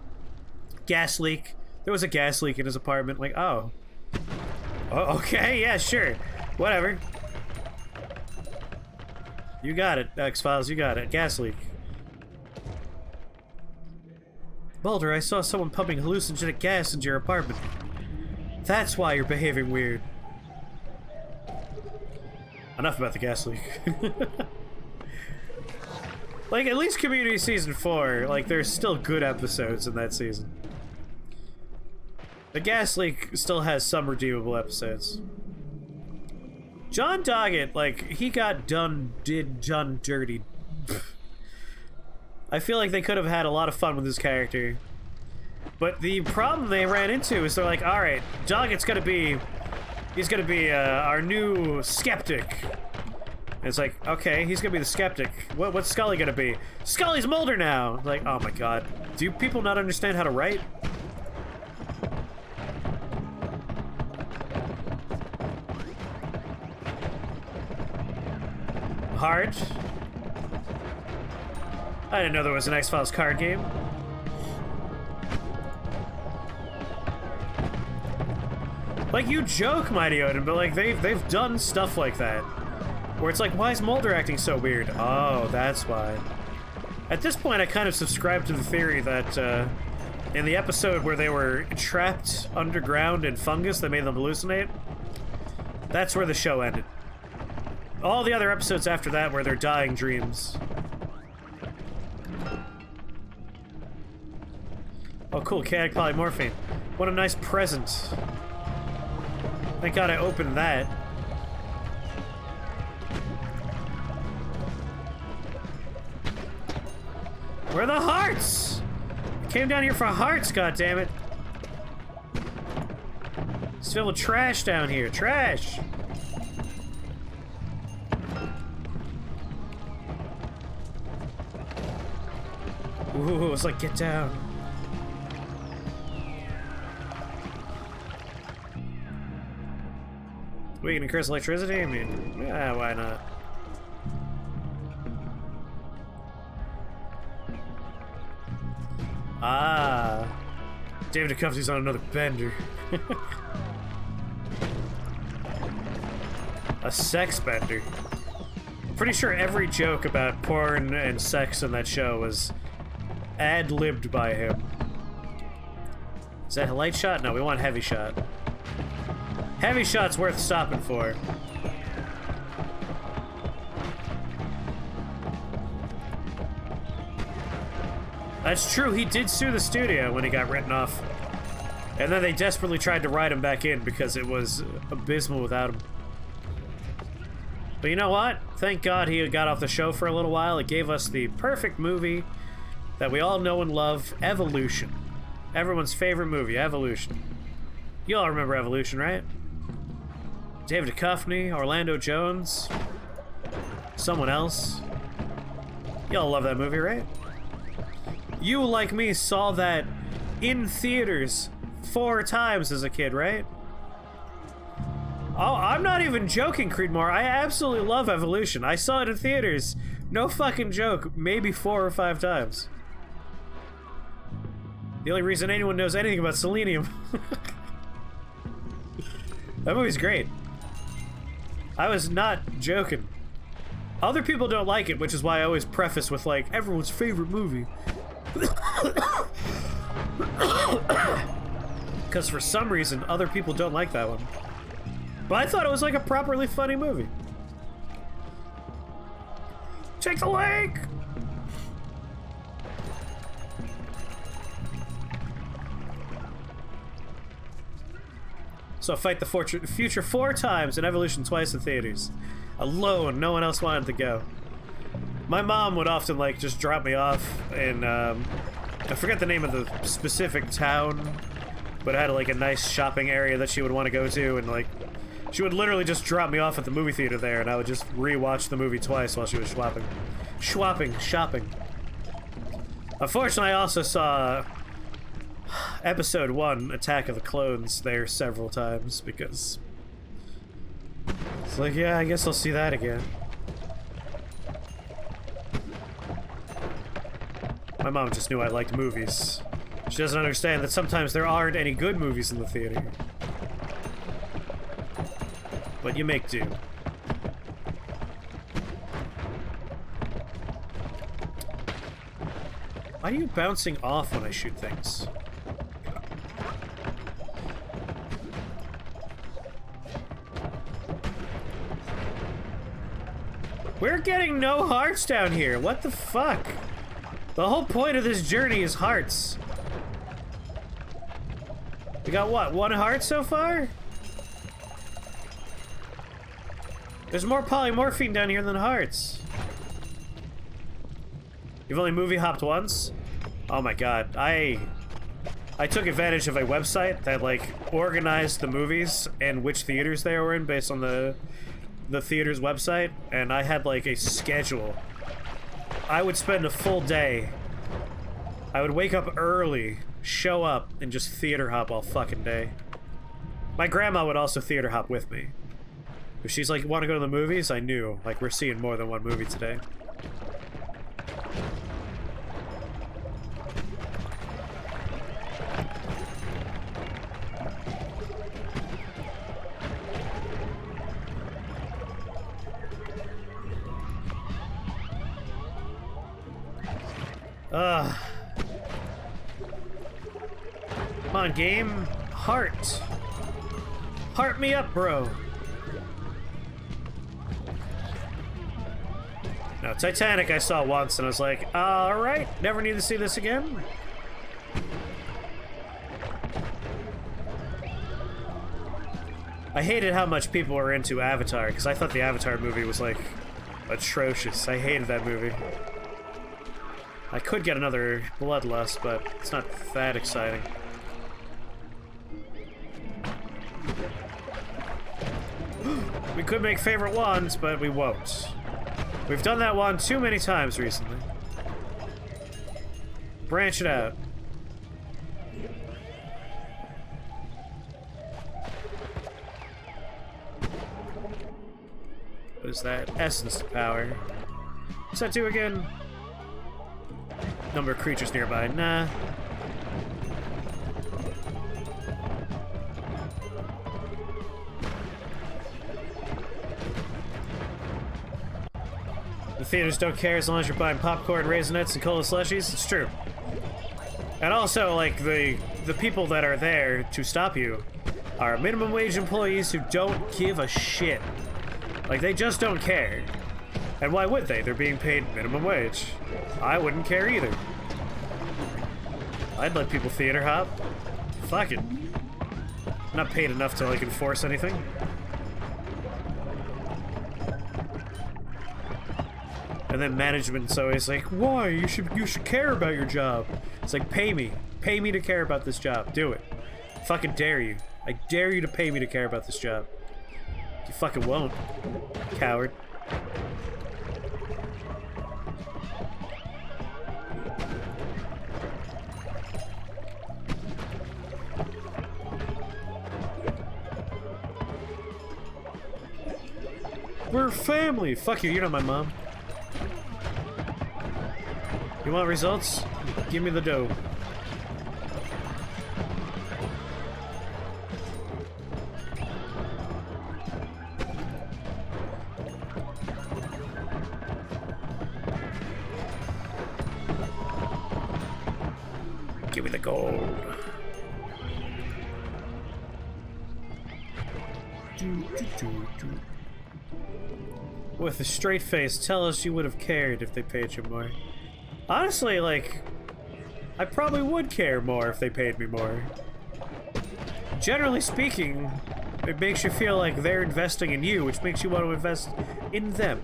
Gas leak. There was a gas leak in his apartment. Like, oh. Oh, okay, yeah, sure. Whatever. You got it, X-Files, you got it. Gas leak. Mulder, I saw someone pumping hallucinogenic gas into your apartment. That's why you're behaving weird. Enough about the gas leak. Like, at least Community Season 4, like, there's still good episodes in that season. The gas leak still has some redeemable episodes. John Doggett, like, he got done dirty. I feel like they could have had a lot of fun with this character. But the problem they ran into is they're like, alright, Doggett's gonna be... He's gonna be our new skeptic. And it's like, okay, he's gonna be the skeptic. What's Scully gonna be? Scully's Mulder now! Like, oh my god. Do people not understand how to write? Hard. I didn't know there was an X-Files card game. Like, you joke, Mighty Odin, but like they've done stuff like that. Where it's like, why is Mulder acting so weird? Oh, that's why. At this point, I kind of subscribe to the theory that in the episode where they were trapped underground in fungus that made them hallucinate, that's where the show ended. All the other episodes after that were their dying dreams. Oh, cool, chaotic polymorphine. What a nice present. Thank God I opened that. Where are the hearts? I came down here for hearts, goddammit. It's filled with trash down here. Trash! Ooh, it's like, get down. We can increase electricity? I mean, yeah, why not? Ah. David Duchovny's on another bender. A sex bender. Pretty sure every joke about porn and sex in that show was ad-libbed by him. Is that a light shot? No, we want heavy shot. Heavy shot's worth stopping for. That's true, he did sue the studio when he got written off. And then they desperately tried to write him back in because it was abysmal without him. But you know what? Thank God he got off the show for a little while. It gave us the perfect movie that we all know and love, Evolution. Everyone's favorite movie, Evolution. You all remember Evolution, right? David Duchovny, Orlando Jones, someone else. Y'all love that movie, right? You, like me, saw that in theaters 4 times as a kid, right? Oh, I'm not even joking, Creedmoor. I absolutely love Evolution. I saw it in theaters. No fucking joke. Maybe 4 or 5 times. The only reason anyone knows anything about selenium. That movie's great. I was not joking. Other people don't like it, which is why I always preface with, like, everyone's favorite movie. Because for some reason, other people don't like that one. But I thought it was like a properly funny movie. Take the lake! So fight the future 4 times and Evolution twice in theaters. Alone, no one else wanted to go. My mom would often, like, just drop me off in, I forget the name of the specific town, but it had, like, a nice shopping area that she would want to go to, and, like, she would literally just drop me off at the movie theater there, and I would just re-watch the movie twice while she was shopping. Shopping. Unfortunately, I also saw Episode 1, Attack of the Clones, there several times because it's like, yeah, I guess I'll see that again. My mom just knew I liked movies. She doesn't understand that sometimes there aren't any good movies in the theater. But you make do. Why are you bouncing off when I shoot things? We're getting no hearts down here. What the fuck? The whole point of this journey is hearts. We got what? 1 heart so far? There's more polymorphine down here than hearts. You've only movie hopped once? Oh my god. I took advantage of a website that like organized the movies and which theaters they were in based on the theater's website, and I had like a schedule. I would spend a full day. I would wake up early, show up, and just theater hop all fucking day. My grandma would also theater hop with me. If she's like, want to go to the movies? I knew. Like, we're seeing more than one movie today. Ugh. Come on, game. Heart. Heart me up, bro. No, Titanic I saw once and I was like, alright, never need to see this again. I hated how much people were into Avatar, because I thought the Avatar movie was, like, atrocious. I hated that movie. I could get another Bloodlust, but it's not that exciting. We could make favorite wands, but we won't. We've done that wand too many times recently. Branch it out. What is that? Essence power. What's that do again? Number of creatures nearby. Nah. The theaters don't care as long as you're buying popcorn, Raisinets, and cola slushies. It's true. And also, like, the people that are there to stop you are minimum wage employees who don't give a shit. Like, they just don't care. And why would they? They're being paid minimum wage. I wouldn't care either. I'd let people theater hop. Fuck it. I'm not paid enough to, like, enforce anything. And then management's always like, why? You should care about your job. It's like, pay me. Pay me to care about this job. Do it. I fucking dare you. I dare you to pay me to care about this job. You fucking won't. Coward. We're family. Fuck you, you're not my mom. You want results? Give me the dough. Give me the gold. With a straight face, tell us you would have cared if they paid you more. Honestly, like, I probably would care more if they paid me more. Generally speaking, it makes you feel like they're investing in you, which makes you want to invest in them.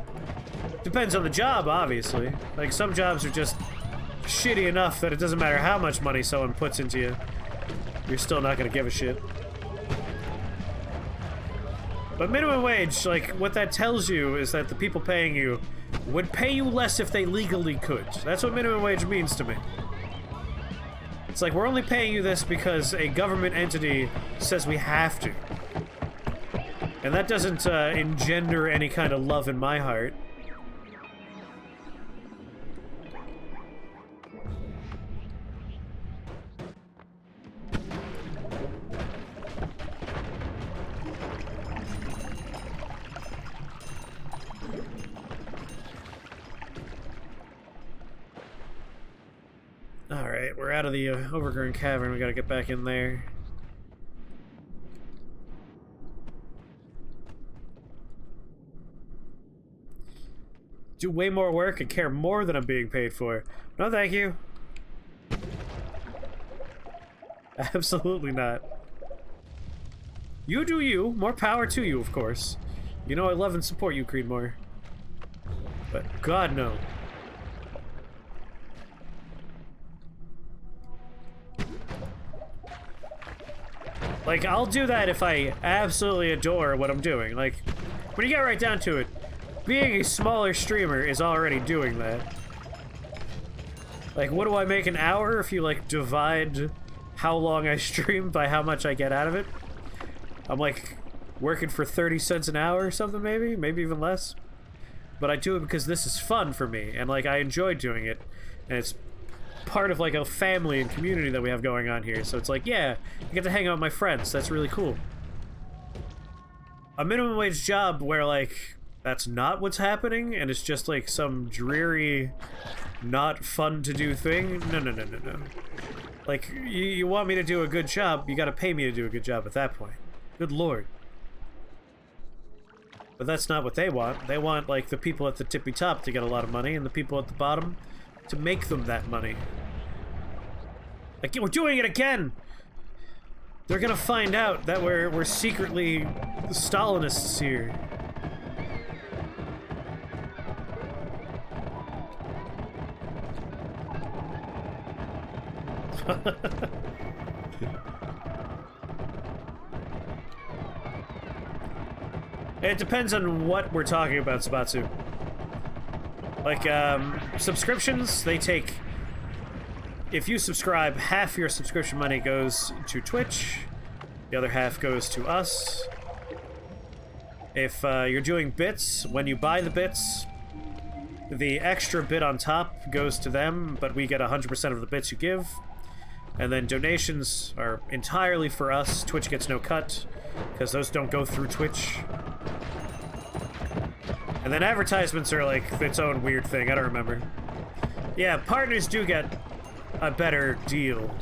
Depends on the job, obviously. Like, some jobs are just shitty enough that it doesn't matter how much money someone puts into you, you're still not gonna give a shit. But minimum wage, like, what that tells you is that the people paying you would pay you less if they legally could. That's what minimum wage means to me. It's like, we're only paying you this because a government entity says we have to. And that doesn't engender any kind of love in my heart. Alright, we're out of the overgrown cavern. We gotta get back in there. Do way more work and care more than I'm being paid for. No, thank you. Absolutely not. You do you. More power to you, of course. You know I love and support you, Creedmoor. But God, no. Like, I'll do that if I absolutely adore what I'm doing. Like, when you get right down to it, being a smaller streamer is already doing that. Like, what do I make an hour if you, like, divide how long I stream by how much I get out of it? I'm, like, working for 30 cents an hour or something, maybe? Maybe even less. But I do it because this is fun for me, and, like, I enjoy doing it. And it's part of, like, a family and community that we have going on here. So it's like, yeah, I get to hang out with my friends. That's really cool. A minimum wage job where, like, that's not what's happening, and it's just, like, some dreary, not fun to do thing. No, no, no, no, no. Like, you want me to do a good job, you gotta pay me to do a good job at that point. Good lord. But that's not what they want. They want, like, the people at the tippy top to get a lot of money, and the people at the bottom to make them that money. Like, we're doing it again! They're gonna find out that we're secretly Stalinists here. It depends on what we're talking about, Sabatsu. Like, subscriptions, they take... If you subscribe, half your subscription money goes to Twitch, the other half goes to us. If you're doing bits, when you buy the bits, the extra bit on top goes to them, but we get 100% of the bits you give. And then donations are entirely for us. Twitch gets no cut, because those don't go through Twitch. And then advertisements are like its own weird thing, I don't remember. Yeah, partners do get a better deal.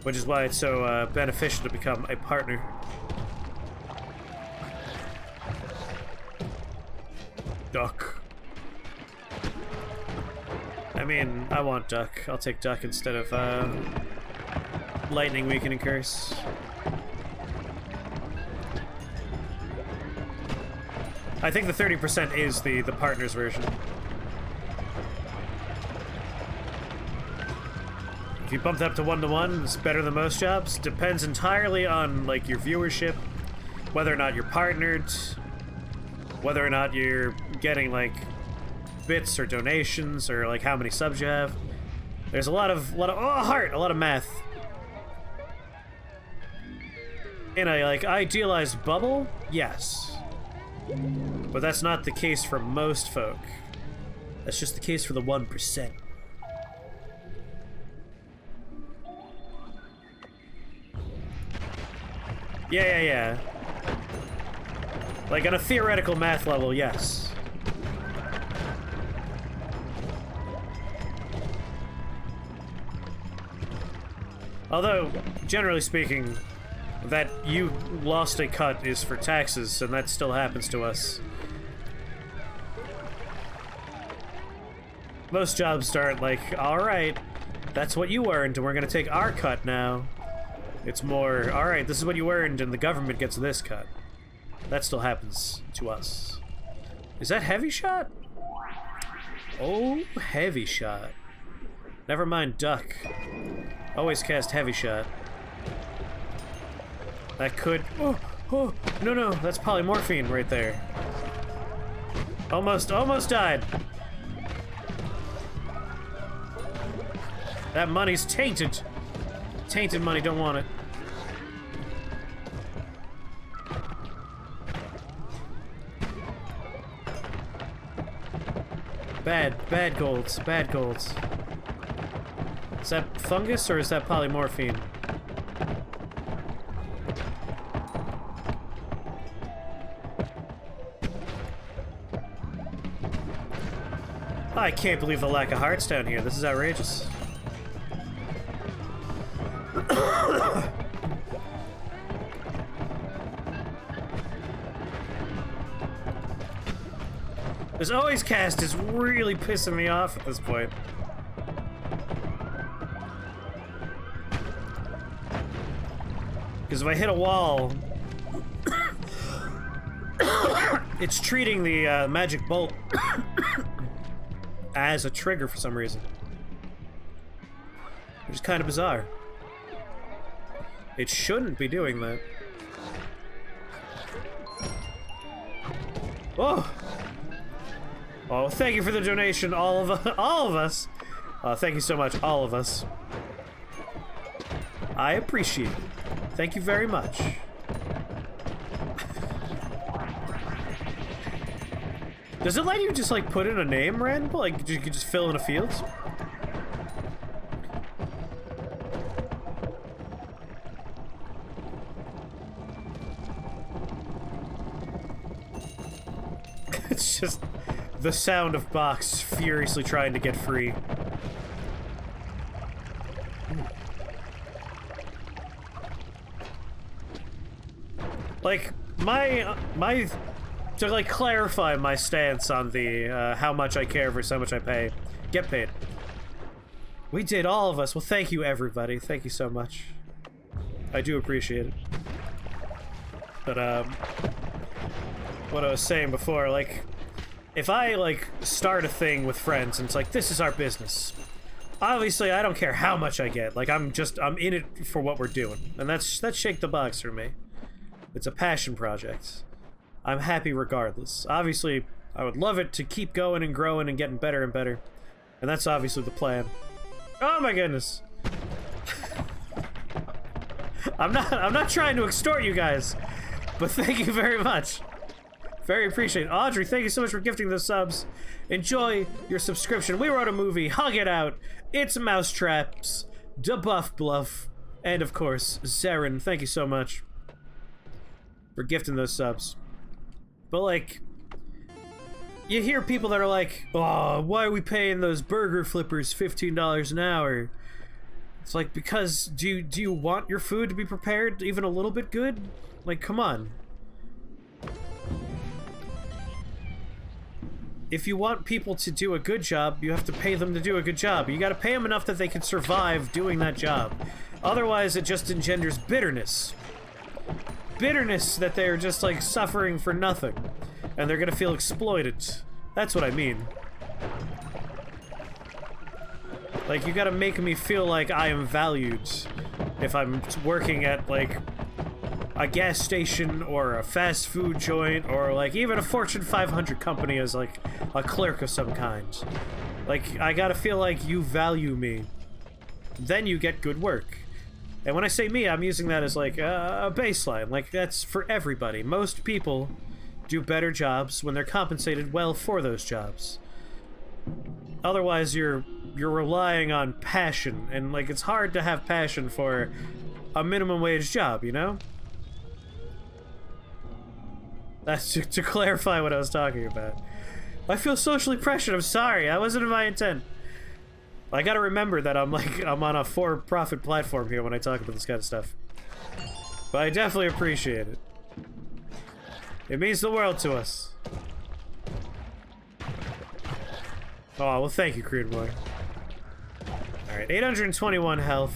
Which is why it's so beneficial to become a partner. Duck. I mean, I want duck. I'll take duck instead of lightning weakening curse. I think the 30% is the partner's version. If you bumped up to 1-to-1, it's better than most jobs. Depends entirely on, like, your viewership, whether or not you're partnered, whether or not you're getting, like, bits or donations, or, like, how many subs you have. There's a lot of a lot of math. In a, like, idealized bubble, yes. But that's not the case for most folk. That's just the case for the 1%. Yeah. Like, on a theoretical math level, yes. Although, generally speaking, that you lost a cut is for taxes, and that still happens to us. Most jobs start like, alright, that's what you earned, and we're gonna take our cut now. It's more, alright, this is what you earned, and the government gets this cut. That still happens to us. Is that heavy shot? Oh, heavy shot. Never mind duck. Always cast heavy shot. That could... Oh, no, that's polymorphine right there. Almost died. That money's tainted. Tainted money, don't want it. Bad golds, bad golds. Is that fungus or is that polymorphine? I can't believe the lack of hearts down here. This is outrageous. This always cast is really pissing me off at this point. Because if I hit a wall, it's treating the magic bolt as a trigger for some reason. Which is kind of bizarre. It shouldn't be doing that. Oh! Oh, thank you for the donation, all of us. Thank you so much, all of us. I appreciate it. Thank you very much. Does it let you just like put in a name, Ren? Like you could just fill in a field? It's just the sound of Box furiously trying to get free. Like, to like clarify my stance on the, how much I care versus how much I get paid. We did, all of us. Well, thank you, everybody. Thank you so much. I do appreciate it. But, what I was saying before, like, if I, like, start a thing with friends and it's like, this is our business, obviously I don't care how much I get. Like, I'm in it for what we're doing. And that's Shake the Box for me. It's a passion project. I'm happy regardless. Obviously, I would love it to keep going and growing and getting better and better. And that's obviously the plan. Oh my goodness. I'm not trying to extort you guys, but thank you very much. Very appreciated. Audrey, thank you so much for gifting the subs. Enjoy your subscription. We wrote a movie. Hug it out. It's Mousetraps. DeBuff Bluff. And of course, Zarin, thank you so much for gifting those subs. But like, you hear people that are like, oh, why are we paying those burger flippers $15 an hour? It's like, because do you want your food to be prepared even a little bit good? Like, come on. If you want people to do a good job, you have to pay them to do a good job. You gotta pay them enough that they can survive doing that job. Otherwise, it just engenders bitterness. Bitterness that they're just, like, suffering for nothing. And they're gonna feel exploited. That's what I mean. Like, you gotta make me feel like I am valued if I'm working at, like, a gas station or a fast food joint or, like, even a Fortune 500 company as, like, a clerk of some kind. Like, I gotta feel like you value me. Then you get good work. And when I say me, I'm using that as, like, a baseline. Like, that's for everybody. Most people do better jobs when they're compensated well for those jobs. Otherwise, you're relying on passion, and, like, it's hard to have passion for a minimum wage job, you know? That's to clarify what I was talking about. I feel socially pressured. I'm sorry. That wasn't my intent. I gotta remember that I'm on a for-profit platform here when I talk about this kind of stuff. But I definitely appreciate it. It means the world to us. Oh, well, thank you, Crude Boy. Alright, 821 health.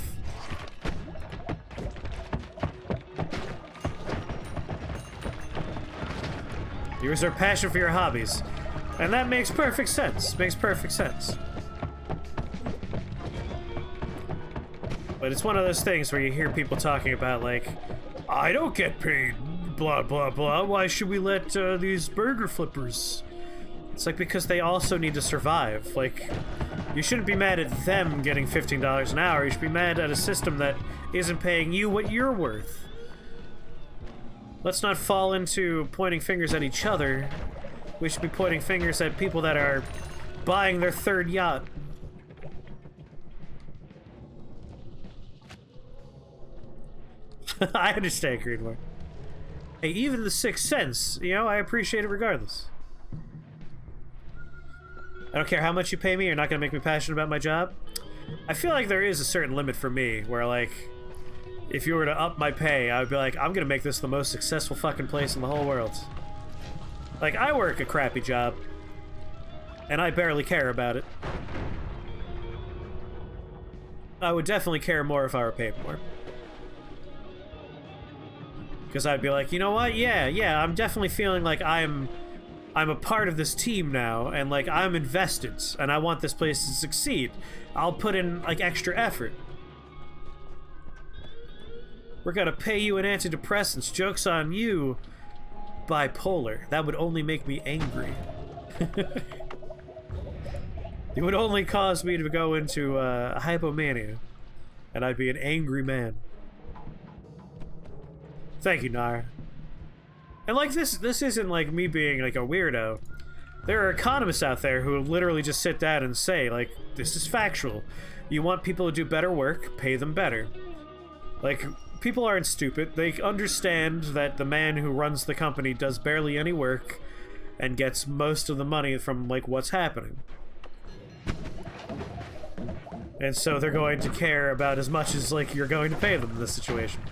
You reserve passion for your hobbies. And that makes perfect sense. Makes perfect sense. But it's one of those things where you hear people talking about, like, I don't get paid, blah, blah, blah. Why should we let these burger flippers? It's like, because they also need to survive. Like, You shouldn't be mad at them getting $15 an hour. You should be mad at a system that isn't paying you what you're worth. Let's not fall into pointing fingers at each other. We should be pointing fingers at people that are buying their third yacht. I understand, Greenwood. Hey, even the Sixth Sense, you know, I appreciate it regardless. I don't care how much you pay me, you're not gonna make me passionate about my job. I feel like there is a certain limit for me, where like, if you were to up my pay, I would be like, I'm gonna make this the most successful fucking place in the whole world. Like, I work a crappy job, and I barely care about it. I would definitely care more if I were paid more. Because I'd be like, you know what? Yeah, I'm definitely feeling like I'm a part of this team now, and like I'm invested, and I want this place to succeed. I'll put in like extra effort. We're gonna pay you in antidepressants. Joke's on you, bipolar. That would only make me angry. It would only cause me to go into hypomania, and I'd be an angry man. Thank you, Nara. And like this isn't like me being like a weirdo. There are economists out there who literally just sit down and say, like, this is factual. You want people to do better work, pay them better. Like, people aren't stupid. They understand that the man who runs the company does barely any work and gets most of the money from, like, what's happening. And so they're going to care about as much as, like, you're going to pay them in this situation.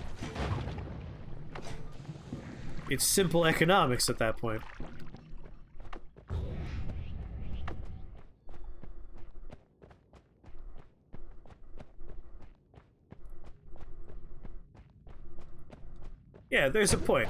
It's simple economics at that point. Yeah, there's a point.